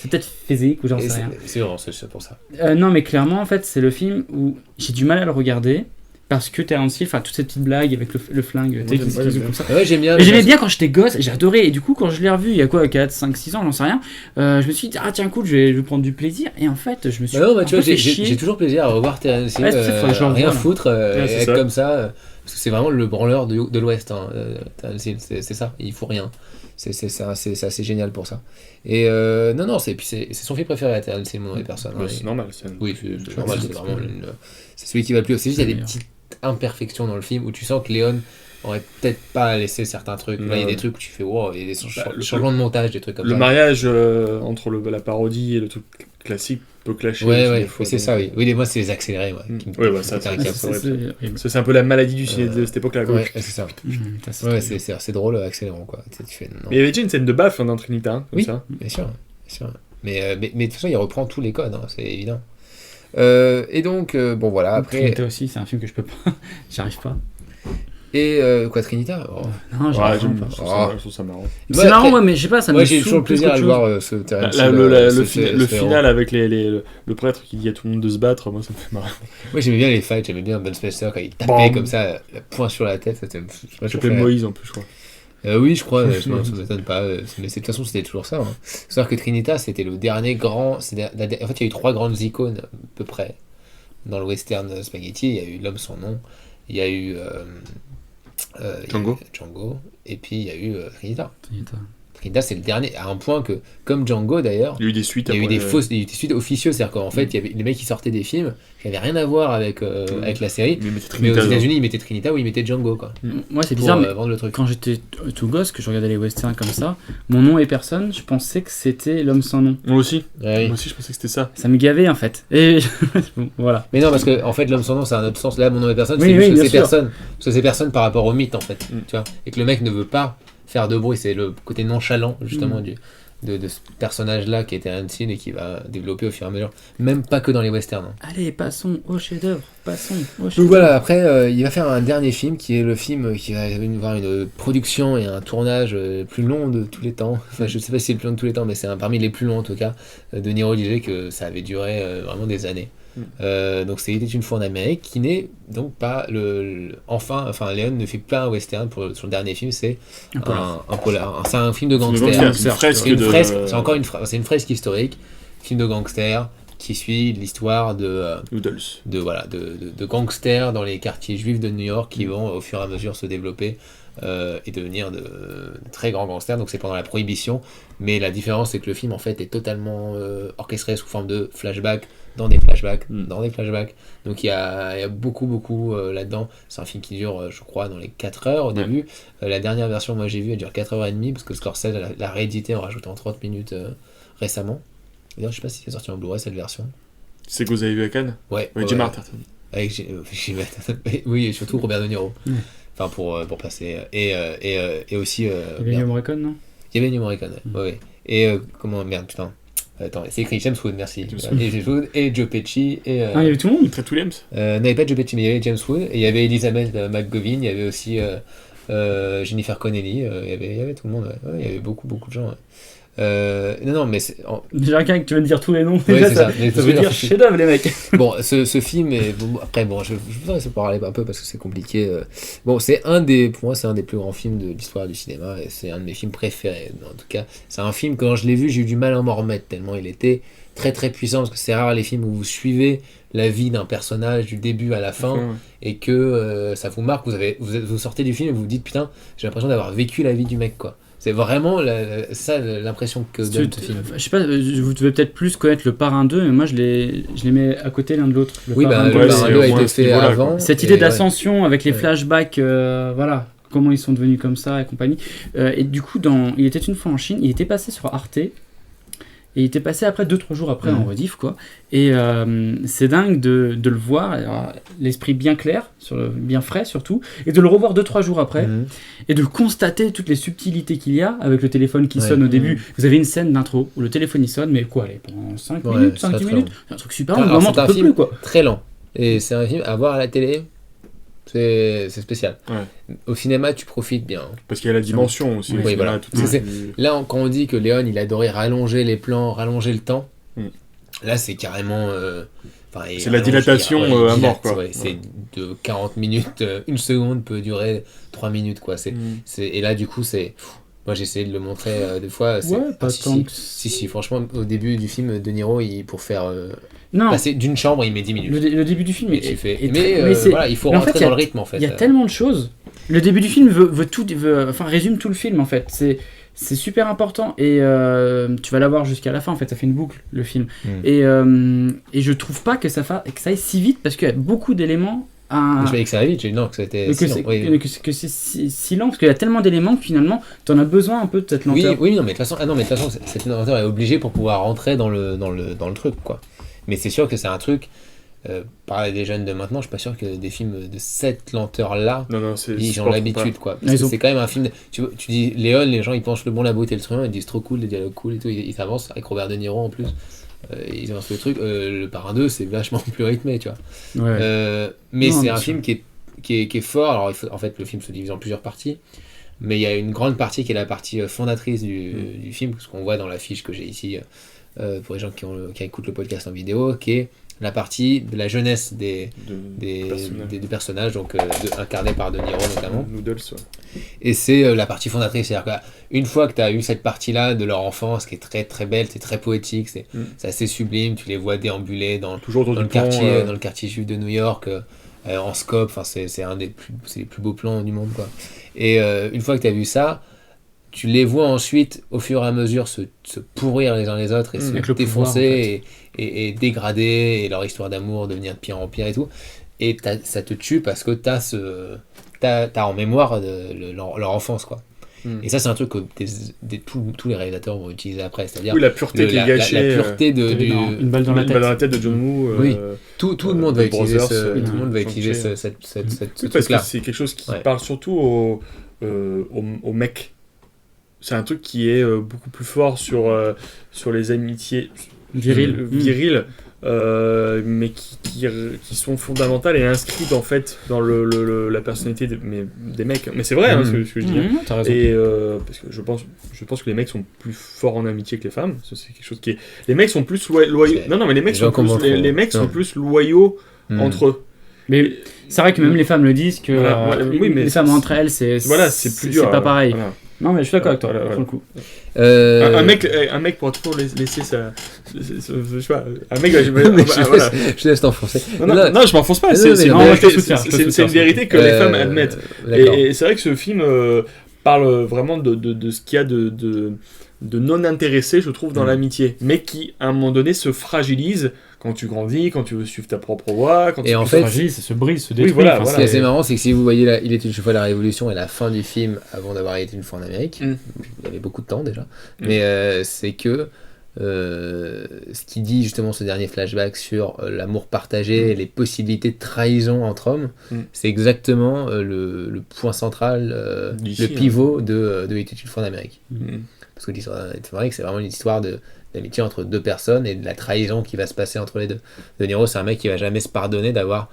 peut-être physique ou j'en Et sais rien. c'est vraiment c'est pour ça. Non, mais clairement, en fait, c'est le film où j'ai du mal à le regarder parce que Terence Hill, enfin, toutes ces petites blagues avec le flingue, tu sais, j'aime qui pas, se j'aime comme ça. Ouais j'aime bien. Mais j'aimais bien quand j'étais gosse, j'ai adoré. Et du coup, quand je l'ai revu il y a quoi, 4, 5, 6 ans, j'en sais rien, je me suis dit, ah tiens, cool, je vais prendre du plaisir. Et en fait, je me suis. Bah non, bah, un tu vois, peu fait j'ai chier. toujours plaisir à revoir Terence Hill, Ouais, c'est pour ça qu'il faudrait que je le rien revoie, là. foutre, Ouais, c'est et être ça. comme ça, parce que c'est vraiment le branleur de l'Ouest, hein, Terence Hill, c'est ça, il fout rien. C'est assez génial pour ça. Et non, c'est son film préféré à Terence Hill, mon nom des personnes. Ouais, c'est normal. Oui, c'est normal, c'est vraiment c'est celui qui va le plus. C'est juste qu'il y a des petites imperfections dans le film où tu sens que Léon aurait peut-être pas laissé certains trucs. Là, il y a des trucs où tu fais wow, il y a des changements de montage, des trucs comme Le ça. mariage entre la parodie et le truc classique peut clasher. aussi Ouais, des fois, c'est donc, ça, oui. Oui, moi, c'est les accélérés, ouais. qui me- Ouais, bah, ça, qui me c'est- caricatuent. c'est horrible. horrible. Ça, c'est un peu la maladie du ciné de cette époque-là. quoi. Ouais, c'est ça. Ça, Ouais, c'était- c'est drôle, accélérant, quoi. Tu sais, tu fais, non. Mais il y avait déjà une scène de baffe dans Trinita, hein, comme Oui. ça. Bien sûr, bien sûr. Mais de toute façon, il reprend tous les codes, hein, c'est évident. Et donc, bon voilà, après. Trinita aussi, c'est un film que je peux pas. J'arrive pas. Et quoi, Trinita oh. Non, Ouais, j'arrive j'aime pas. bien, je trouve ça marrant. Moi, C'est marrant, après- ouais, mais je sais pas, ça Moi, me j'ai saoule toujours le plus plaisir à qu'autre le chose. voir ce Terence Là, Hill, le ce final héros. avec le prêtre qui dit à tout le monde de se battre, moi ça me fait marrer. Moi, j'aimais bien les fights, j'aimais bien Bud Spencer quand il tapait Bam. comme ça, la poing sur la tête, ça Je s'appelle Moïse en plus, je crois. Oui, je crois, ça m'étonne pas, mais de toute façon, c'était toujours ça. Hein. C'est-à-dire que Trinita, c'était le dernier grand. En fait, il y a eu 3 grandes icônes, à peu près, dans le western spaghetti. Il y a eu L'Homme sans nom, il y a eu Django. Django, et puis il y a eu Trinita. Trinita. Trinita, c'est le dernier, à un point que, comme Django d'ailleurs, Il y a eu des suites. il y a eu après, il y a eu des suites officieuses, c'est-à-dire qu'en fait, il y avait les mecs qui sortaient des films qui n'avaient rien à voir avec la série. Mais ils mettaient Mais aux Trinita dedans. États-Unis, ils mettaient Trinita ou ils mettaient Django, quoi. Moi, c'est Pour bizarre, mais vendre le truc. quand j'étais tout gosse, que je regardais les westerns comme ça, mon nom et personne, je pensais que c'était L'Homme sans nom. Moi aussi. Ouais, oui. Moi aussi, je pensais que c'était ça. Ça me gavait en fait. Et bon, voilà. Mais non, parce que en fait, L'Homme sans nom, c'est un autre sens. Là, mon nom est personne, Oui, c'est oui, juste que bien c'est sûr. personne. Parce que c'est personne par rapport au mythe, en fait. Mm. Tu vois. Et que le mec ne veut pas faire de bruit. C'est le côté nonchalant, justement, de ce personnage-là qui était Terence Hill et qui va développer au fur et à mesure. Même pas que dans les westerns. Hein. Allez, passons au chef-d'œuvre. Passons au Donc chef-d'œuvre. voilà, après, il va faire un dernier film qui est le film qui va avoir une production et un tournage le plus long de tous les temps. Enfin, je sais pas si c'est le plus long de tous les temps, mais c'est parmi les plus longs en tout cas. De Niro disait que ça avait duré vraiment des années. Donc c'était une fois en Amérique qui n'est donc pas enfin Léon ne fait pas un western pour son dernier film, c'est Un polar. un polar. C'est un film de C'est gangster. une fresque C'est une de- fresque, c'est encore c'est une fresque historique, film de gangster qui suit l'histoire de Noodles. de gangsters dans les quartiers juifs de New York qui vont au fur et à mesure se développer et devenir de très grands gangsters. Donc c'est pendant la Prohibition, mais la différence c'est que le film en fait est totalement orchestré sous forme de flashback dans des flashbacks, dans des flashbacks. Donc il y a beaucoup là-dedans. C'est un film qui dure, je crois, dans les 4 heures au début. La dernière version, moi j'ai vu, elle dure 4h30 parce que Scorsese l'a réédité en rajoutant 30 minutes récemment. D'ailleurs, je sais pas si c'est sorti en Blu-ray cette version. C'est que vous avez vu à Cannes. Ouais, Ouais, Jim Arterton. avec oui, et surtout Robert De Niro. Ouais. Enfin, pour passer. Et aussi. Il y avait Ennio Morricone, non Il y avait Ennio Morricone, ouais. Et comment. Merde, putain. Attends, c'est écrit James Wood, merci. James Et James Wood, et Joe Pesci, et. Ah, il y avait tout le monde. Treat Williams. Non, il n'y avait pas Joe Pesci, mais il y avait James Wood, et il y avait Elizabeth McGovern, il y avait aussi Jennifer Connelly, il y avait tout le monde, ouais. Ouais, il y avait beaucoup de gens, ouais. Non, mais Déjà, quelqu'un que tu viens de dire tous les noms. Ouais, déjà, c'est ça. Mais ça veut dire chef-d'œuvre, les mecs. bon, ce film est après bon, je voudrais se parler un peu parce que c'est compliqué. Bon, pour moi, c'est un des plus grands films de l'histoire du cinéma et c'est un de mes films préférés. En tout cas, c'est un film quand je l'ai vu, j'ai eu du mal à m'en remettre tellement il était très très puissant parce que c'est rare les films où vous suivez la vie d'un personnage du début à la fin et que ça vous marque. Vous sortez du film et vous vous dites putain, j'ai l'impression d'avoir vécu la vie du mec quoi. C'est vraiment ça l'impression que donne ce film. Je sais pas, vous devez peut-être plus connaître le Parrain 2, mais moi je les mets à côté l'un de l'autre. Le Oui, Parrain bah, 2, le c'est Parrain au 2 a moins été à ce fait niveau-là, avant. quoi. cette Et idée d'ascension avec les Ouais. flashbacks, voilà, comment ils sont devenus comme ça et compagnie. Et du coup, Il était une fois en Chine, il était passé sur Arte. Et il était passé après 2-3 jours après en rediff, quoi. Et c'est dingue de le voir, alors, l'esprit bien clair, bien frais surtout, et de le revoir 2-3 jours après, et de constater toutes les subtilités qu'il y a avec le téléphone qui Ouais. sonne au début. Vous avez une scène d'intro où le téléphone il sonne, mais quoi, allez, pendant 5 Ouais, minutes, c'est 5-10 très minutes, long. c'est un truc super Alors, long, vraiment c'est un t'en peux film plus, quoi. très lent. Et c'est un film à voir à la télé, c'est spécial. Ouais. Au cinéma, tu profites bien. Parce qu'il y a la dimension aussi. Oui, au cinéma, voilà. tout C'est- est plus- Là, quand on dit que Léon, il adorait rallonger les plans, rallonger le temps, Mm. là, c'est carrément... il C'est la rallonge, dilatation, il à dilate, mort, quoi. ouais, c'est de 40 minutes, une seconde peut durer 3 minutes, quoi. Et là, du coup, moi, j'ai essayé de le montrer des fois. Ouais, pas si, tant si, que- si, franchement, au début du film, De Niro, pour faire Non, passer d'une chambre, il met 10 minutes. le début du film Et est, tu fais... est Mais, très- c'est- voilà, il faut mais en rentrer fait, il y dans a- le rythme, en fait. Il y a tellement de choses. Le début du film résume tout le film en fait. C'est super important et tu vas l'avoir jusqu'à la fin en fait. Ça fait une boucle le film. Et je trouve pas que ça aille si vite parce qu'il y a beaucoup d'éléments. Je voyais que ça allait vite, j'ai dit non, que c'était... Mais que si long, c'est oui. que c'est si lent parce qu'il y a tellement d'éléments que finalement t'en as besoin un peu de cette lenteur. Oui, non, mais de toute façon, cette lenteur est obligée pour pouvoir rentrer dans le truc, quoi. Mais c'est sûr que c'est un truc, parler des jeunes de maintenant, je suis pas sûr que des films de cette lenteur-là, Non, c'est. ils ont supportent l'habitude, quoi. Ils Parce que ont- c'est quand même un film, tu dis Léon, les gens ils pensent le bon, la beauté, le truand, ils disent trop cool, les dialogues cool et tout, ils s'avancent avec Robert De Niro en plus. Ils avancent le truc, le Parrain 2 c'est vachement plus rythmé, tu vois. Ouais. Mais Non, c'est bien un sûr. film qui est fort. Alors, en fait, le film se divise en plusieurs parties, mais il y a une grande partie qui est la partie fondatrice du film, ce qu'on voit dans l'affiche que j'ai ici pour les gens qui écoutent le podcast en vidéo, qui est la partie de la jeunesse des personnages, donc incarnés par De Niro notamment. Noodles, ouais. Et c'est la partie fondatrice, c'est-à-dire qu'une fois que tu as eu cette partie-là de leur enfance qui est très très belle, c'est très poétique, c'est assez sublime, tu les vois déambuler Toujours dans autour le du pont, quartier juif de New York, en scope, enfin c'est les plus beaux plans du monde, quoi. Et une fois que tu as vu ça, tu les vois ensuite au fur et à mesure se pourrir les uns les autres et se Avec le pouvoir, défoncer et dégrader, et leur histoire d'amour devenir de pire en pire et tout. Et ça te tue parce que t'as en mémoire leur enfance, quoi. Et ça c'est un truc que tous les réalisateurs vont utiliser après, c'est-à-dire Oui, la pureté qui est gâchée. la pureté Une balle dans la Une tête. balle dans la tête de John Woo. Oui. Tout le monde va The utiliser Brothers, tout le monde va Shang-Chi. utiliser ce Oui, parce que truc-là. c'est quelque chose qui Ouais. parle surtout aux mecs. C'est un truc qui est beaucoup plus fort sur les amitiés viriles, mais qui sont fondamentales et inscrites en fait dans la personnalité des mecs. Mais c'est vrai, hein, ce que je dis. Hein. T'as raison. Et parce que je pense que les mecs sont plus forts en amitié que les femmes. Ça, c'est quelque chose qui est. Les mecs sont plus loyaux. C'est- Non, mais les mecs les gens sont plus, comprennent trop. les mecs sont Non. plus loyaux entre eux. Mais c'est vrai que même les femmes le disent que Voilà, oui, mais les femmes entre elles, c'est plus dur. C'est pas pareil. Voilà. Non, mais je suis d'accord avec toi, Voilà, pour le coup. Un mec pourra toujours laisser sa. Je sais pas. Un mec. Voilà. Je laisse t'enfoncer. Non, je m'enfonce pas. Non, C'est mais c'est non, une mais vérité- je te soutiens, je te c'est soutiens, une vérité que les femmes admettent. D'accord. Et c'est vrai que ce film parle vraiment de ce qu'il y a de non-intéressé, je trouve, dans l'amitié, mais qui, à un moment donné, se fragilise quand tu grandis, quand tu veux suivre ta propre voie. Quand Et tu en peux fait, Fragile, ça se brise, se détruit. voilà, enfin, Ce qui est assez marrant, c'est que si vous voyez Il était une fois la Révolution et la fin du film avant d'avoir été une fois en Amérique, il y avait beaucoup de temps déjà, mais c'est que ce qui dit justement ce dernier flashback sur l'amour partagé et les possibilités de trahison entre hommes, c'est exactement le point central, D'ici, le pivot de Il était une fois en Amérique. Parce que l'histoire d'Amérique, c'est vraiment une histoire d'amitié entre deux personnes et de la trahison qui va se passer entre les deux. De Niro, c'est un mec qui va jamais se pardonner d'avoir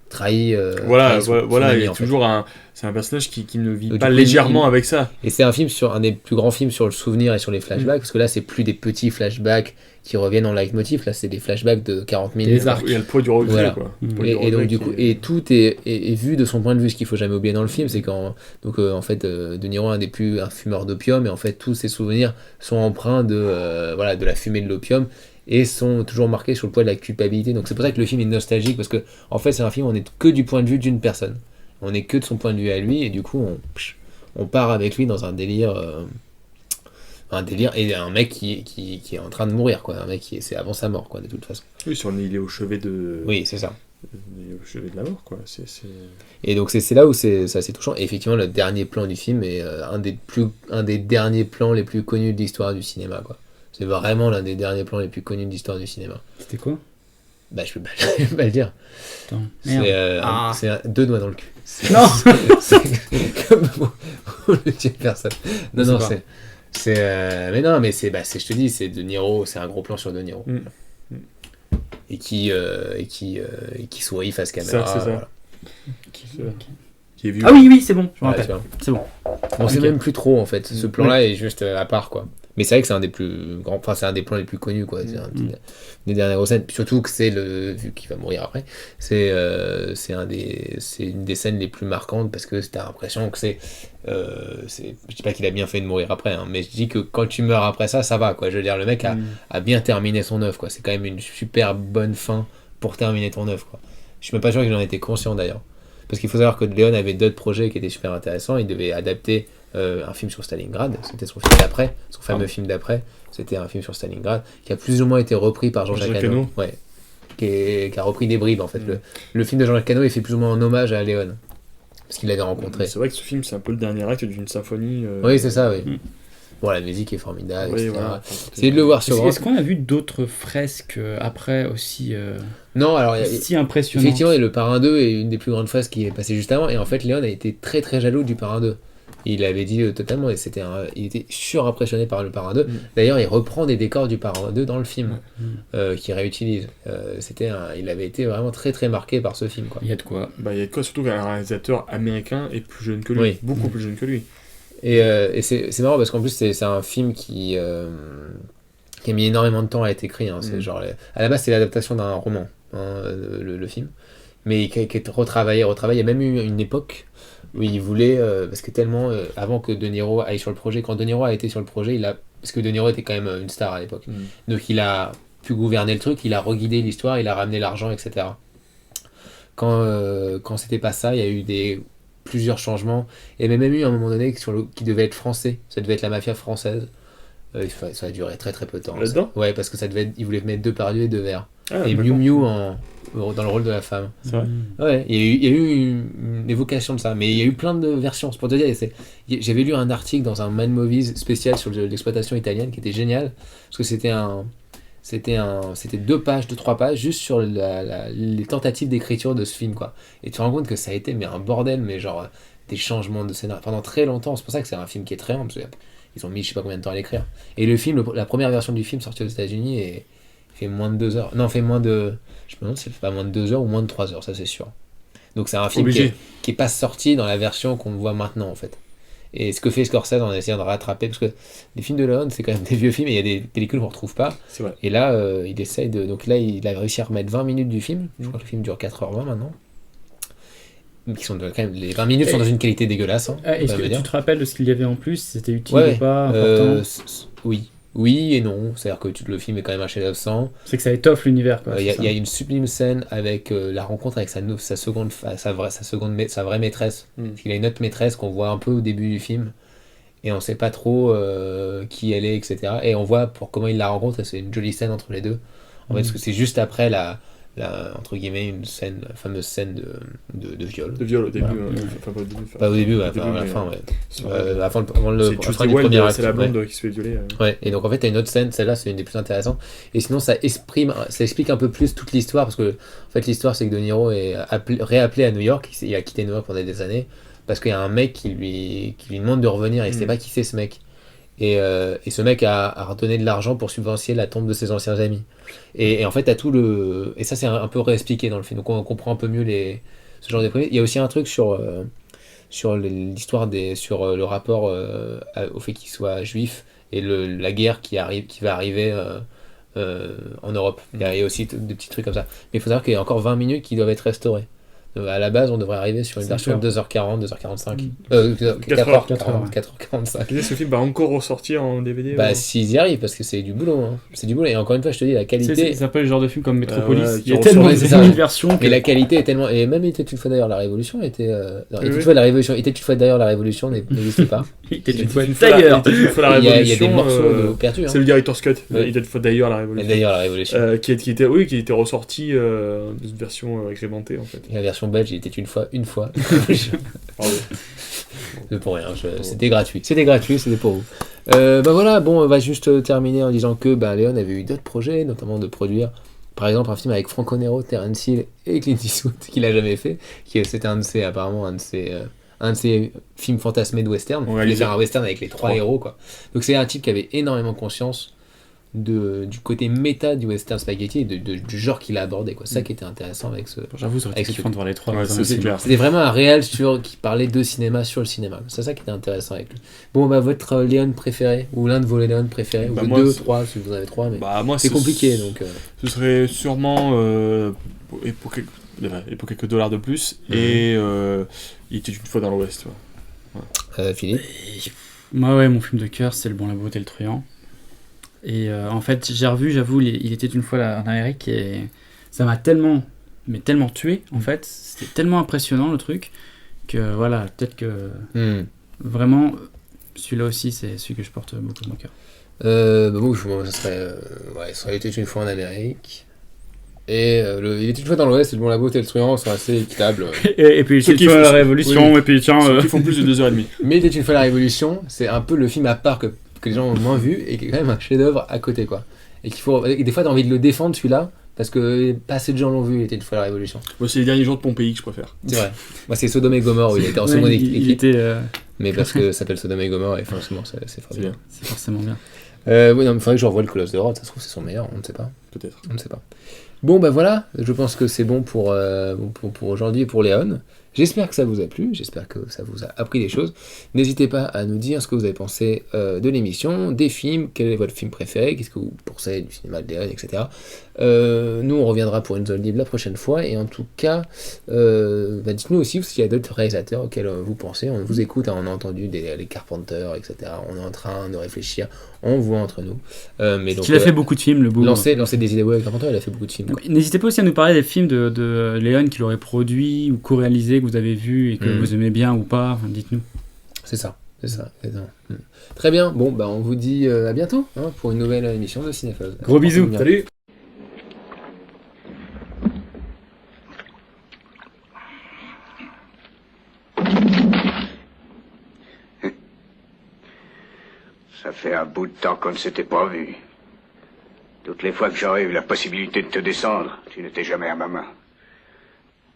trahi. Voilà, trahi son voilà, ami, il y a en fait. toujours c'est un personnage qui ne vit Donc, pas du coup, légèrement avec ça. Et c'est un des plus grands films sur le souvenir et sur les flashbacks, parce que là, c'est plus des petits flashbacks qui reviennent en leitmotiv, là, c'est des flashbacks de 40 minutes. Des arcs. Il y a le poids du regret, Voilà. quoi. Le poids du Et donc regret du qui coup, est- et tout est vu de son point de vue. Ce qu'il faut jamais oublier dans le film, c'est qu'en en fait, De Niro est un fumeur d'opium, et en fait tous ses souvenirs sont empreints de la fumée de l'opium et sont toujours marqués sur le poids de la culpabilité. Donc c'est pour ça que le film est nostalgique, parce que en fait c'est un film où on est que du point de vue d'une personne, on est que de son point de vue à lui, et du coup on part avec lui dans un délire et un mec qui est en train de mourir, quoi. Un mec c'est avant sa mort, quoi, de toute façon. Oui, il est au chevet de... Oui, c'est ça. Il est au chevet de la mort, quoi. Et donc c'est là où c'est assez touchant. Et effectivement, le dernier plan du film est un des derniers plans les plus connus de l'histoire du cinéma, quoi. C'est vraiment l'un des derniers plans les plus connus de l'histoire du cinéma. C'était quoi? Bah, je peux pas le dire. Attends, merde. C'est deux doigts dans le cul. Non. C'est comme le tue personne. Non, mais non, mais je te dis, c'est De Niro, c'est un gros plan sur De Niro. Et qui sourit face caméra. Ça, c'est ça. Voilà. Qui est vu. Ah oui, c'est bon, je me Ouais, rappelle. C'est bon. On sait Ok. même plus trop, en fait. Ce plan-là est juste à part, quoi. Mais c'est vrai que c'est un des plus grands, enfin c'est un des plans les plus connus, quoi. C'est un des dernières scènes. Puis surtout que vu qu'il va mourir après, c'est une des scènes les plus marquantes parce que t'as l'impression que je dis pas qu'il a bien fait de mourir après, hein, mais je dis que quand tu meurs après ça va, quoi. Je veux dire, le mec a bien terminé son œuvre, quoi. C'est quand même une super bonne fin pour terminer ton œuvre, quoi. Je suis même pas sûr que j'en étais conscient d'ailleurs. Parce qu'il faut savoir que Léon avait d'autres projets qui étaient super intéressants. Il devait adapter un film sur Stalingrad, c'était son film d'après, son fameux film d'après, c'était un film sur Stalingrad, qui a plus ou moins été repris par Jean-Jacques Hano. Ouais. Qui a repris des bribes, en fait. Le film de Jean-Jacques Hano est fait plus ou moins en hommage à Léon, parce qu'il l'avait rencontré. C'est vrai que ce film, c'est un peu le dernier acte d'une symphonie. Oui, c'est ça, oui. Bon, la musique est formidable, etc. Voilà. C'est de le voir sur Est-ce qu'on a vu d'autres fresques après aussi Non, alors si impressionnantes? effectivement, Le Parrain 2 est une des plus grandes phases qui est passée juste avant, et en fait, Léon a été très très jaloux du Parrain 2. Il avait dit totalement, et il était surimpressionné par Le Parrain 2. D'ailleurs, il reprend des décors du Parrain 2 dans le film, qu'il réutilise. Il avait été vraiment très très marqué par ce film, quoi. Il y a de quoi. Il y a de quoi, surtout qu'un réalisateur américain est plus jeune que lui, Oui. beaucoup plus jeune que lui. Et c'est marrant parce qu'en plus, c'est un film qui a mis énormément de temps à être écrit. Hein. C'est genre, à la base, c'est l'adaptation d'un roman, hein, le film, mais qui est retravaillé. Il y a même eu une époque où il voulait, parce que tellement, avant que De Niro aille sur le projet, quand De Niro a été sur le projet, parce que De Niro était quand même une star à l'époque, donc il a pu gouverner le truc, il a reguidé l'histoire, il a ramené l'argent, etc. Quand c'était pas ça, il y a eu plusieurs changements. Il y avait même eu à un moment donné qui devait être français, ça devait être la mafia française. Ça a duré très très peu de temps. Là-dedans ? Ouais, parce que ils voulaient mettre Depardieu et Devers. Ah, et Miu Miu dans le rôle de la femme. C'est vrai. Ouais, il y a eu une évocation de ça, mais il y a eu plein de versions. C'est pour te dire, j'avais lu un article dans un Mad Movies spécial sur l'exploitation italienne qui était génial, parce que c'était 2-3 pages juste sur les tentatives d'écriture de ce film, quoi. Et tu te rends compte que ça a été un bordel, mais genre des changements de scénario pendant très longtemps. C'est pour ça que c'est un film qui est très lent, parce qu'ils ont mis je sais pas combien de temps à l'écrire. Et le film, la première version du film sortie aux États-Unis fait moins de 2 heures. Non, fait moins de. Je me demande si c'est pas moins de 2 heures ou moins de 3 heures, ça c'est sûr. Donc c'est un film qui est pas sorti dans la version qu'on voit maintenant, en fait. Et ce que fait Scorsese en essayant de rattraper, parce que les films de Leone, c'est quand même des vieux films et il y a des pellicules qu'on retrouve pas. C'est vrai. Et là, il essaye de. Donc là, il a réussi à remettre 20 minutes du film. Je crois que le film dure 4h20 maintenant. Qui sont quand même, les 20 minutes sont dans une qualité dégueulasse. Hein, est-ce que tu te rappelles de ce qu'il y avait en plus? C'était utile ou pas important? Oui et non. C'est-à-dire que le film est quand même un chef-d'œuvre sans. C'est que ça étoffe l'univers. Il y a une sublime scène avec la rencontre avec sa vraie maîtresse. Parce qu'il a une autre maîtresse qu'on voit un peu au début du film. Et on sait pas trop qui elle est, etc. Et on voit comment il la rencontre, et c'est une jolie scène entre les deux. En fait, parce que c'est juste après entre guillemets, la fameuse scène de viol. De viol au début. Voilà. Enfin, pas au début. Pas au début, à la fin, ouais. Avant le premier acte. C'est la blonde qui se fait violer. Ouais, et donc en fait, t'as une autre scène, celle-là, c'est une des plus intéressantes. Et sinon, ça explique un peu plus toute l'histoire, parce que, en fait, l'histoire, c'est que De Niro est réappelé à New York, il a quitté New York pendant des années, parce qu'il y a un mec qui lui demande de revenir, et il sait pas qui c'est ce mec. Et ce mec a redonné de l'argent pour subventionner la tombe de ses anciens amis. Et en fait, t'as et ça, c'est un peu réexpliqué dans le film, donc on comprend un peu mieux ce genre de premiers. Il y a aussi un truc sur l'histoire sur le rapport au fait qu'il soit juif et la guerre qui va arriver en Europe. Il y a aussi des petits trucs comme ça. Mais il faut savoir qu'il y a encore 20 minutes qui doivent être restaurés. À la base, on devrait arriver sur une 5 version heures. de 2h40, 2h45. Mm. 4h40, 4h, 4h45. Et ce film va encore ressortir en DVD. Bah, s'ils y arrivent, parce que c'est du boulot. Hein. C'est du boulot. Et encore une fois, je te dis, la qualité. C'est un peu le genre de film comme Metropolis. ouais, Il y a qui tellement ressort, c'est ça, de ouais. versions. Mais que- la qualité est tellement. Et même il était une fois d'ailleurs la Révolution était. Non, Oui, était une oui. fois la Révolution. Était une fois d'ailleurs la Révolution n'existe pas. Il était une fois d'ailleurs. d'ailleurs. Une fois la Il y a Révolution. des morceaux de perdus. C'est Hein. le director's cut. Oui. Il était une fois d'ailleurs la Et Révolution. d'ailleurs la Révolution. Qui était ressorti dans une version agrémentée en fait. Et la version belge, il était une fois. Pardon. C'est pour rien. C'était gratuit. C'était pour vous. Bah voilà, bon, on va juste terminer en disant que Léon avait eu d'autres projets, notamment de produire. Par exemple, un film avec Franco Nero, Terence Hill et Clint Eastwood qu'il a jamais fait, c'était apparemment un de ses films fantasmés de western. Ouais, Il voulait faire un western avec les trois 3. héros, quoi. Donc c'est un type qui avait énormément conscience du côté méta du western spaghetti et du genre qu'il a abordé, quoi. C'est ça qui était intéressant avec ce. J'avoue, ça aurait Avec été ce kiffant de voir les trois. Ouais, dans ça, un c'est film. clair. C'était vraiment un réel qui parlait de cinéma sur le cinéma. C'est ça qui était intéressant avec lui. Bon, votre Léon préféré, ou l'un de vos Léon préférés, Bah, ou moi, deux, c'est- trois, si vous en avez trois, mais Bah, moi, c'est compliqué, donc... Ce serait sûrement. Et pour quelques dollars de plus. Et il était une fois dans l'Ouest. Ouais. Philippe. Moi, ouais, mon film de cœur, c'est Le Bon, la Beauté et le Truand. Et en fait, j'ai revu, j'avoue, il était une fois là, en Amérique et ça m'a tellement tué, en fait. C'était tellement impressionnant le truc que voilà, peut-être que vraiment, celui-là aussi, c'est celui que je porte beaucoup dans mon cœur. Bon, ça serait... ça aurait été une fois en Amérique. Et il était une fois dans l'Ouest, et le Bon, la Beauté et le Truand sont assez équitables. Et puis, Ceux c'est qui la font- Révolution, oui. et puis tiens... Ceux qui font plus de 2h30. Mais il était une fois la Révolution, c'est un peu le film à part que les gens ont moins vu, et qui est quand même un chef-d'œuvre à côté, quoi. Et des fois, t'as envie de le défendre, celui-là, parce que pas assez de gens l'ont vu, il était une fois la Révolution. Moi, c'est les derniers jours de Pompéi que je préfère. C'est vrai. Moi, c'est Sodome et Gomorre où il était en Ouais, seconde il équipe. était... Mais parce que ça s'appelle Sodome et Gomorre, et franchement, c'est C'est fabuleux. bien. c'est forcément bien. Oui, non, mais faudrait que je revoie le Colosse de Rhodes, ça se trouve, c'est son meilleur, on ne sait pas. Peut-être. On ne sait pas. Bon, voilà, je pense que c'est bon pour aujourd'hui et pour Léon. J'espère que ça vous a plu, j'espère que ça vous a appris des choses. N'hésitez pas à nous dire ce que vous avez pensé de l'émission, des films, quel est votre film préféré, qu'est-ce que vous pensez du cinéma de Léon, etc. Nous, on reviendra pour une zone libre la prochaine fois, et en tout cas, dites-nous aussi s'il y a d'autres réalisateurs auxquels vous pensez. On vous écoute, hein, on a entendu les Carpenters, etc. On est en train de réfléchir, on voit entre nous. Mais donc, Il a fait beaucoup de films, le beau. lancer des idées avec Carpenter, il a fait beaucoup de films. Donc, n'hésitez pas aussi à nous parler des films de Léon qu'il aurait produit ou co-réalisé, que vous avez vu et que vous aimez bien ou pas. Enfin, dites-nous. C'est ça. Très bien, bon, on vous dit à bientôt pour une nouvelle émission de Cinéphile. Gros bisous. Bien. Salut! Ça fait un bout de temps qu'on ne s'était pas vu. Toutes les fois que j'aurais eu la possibilité de te descendre, tu n'étais jamais à ma main.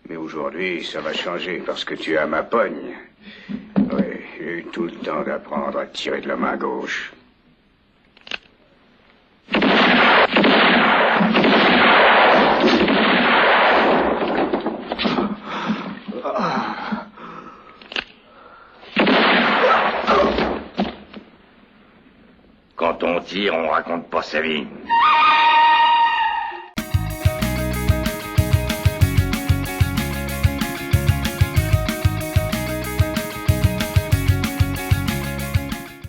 Mais aujourd'hui, ça va changer parce que tu es à ma pogne. Oui, j'ai eu tout le temps d'apprendre à tirer de la main gauche. Quand on tire, on raconte pas sa vie.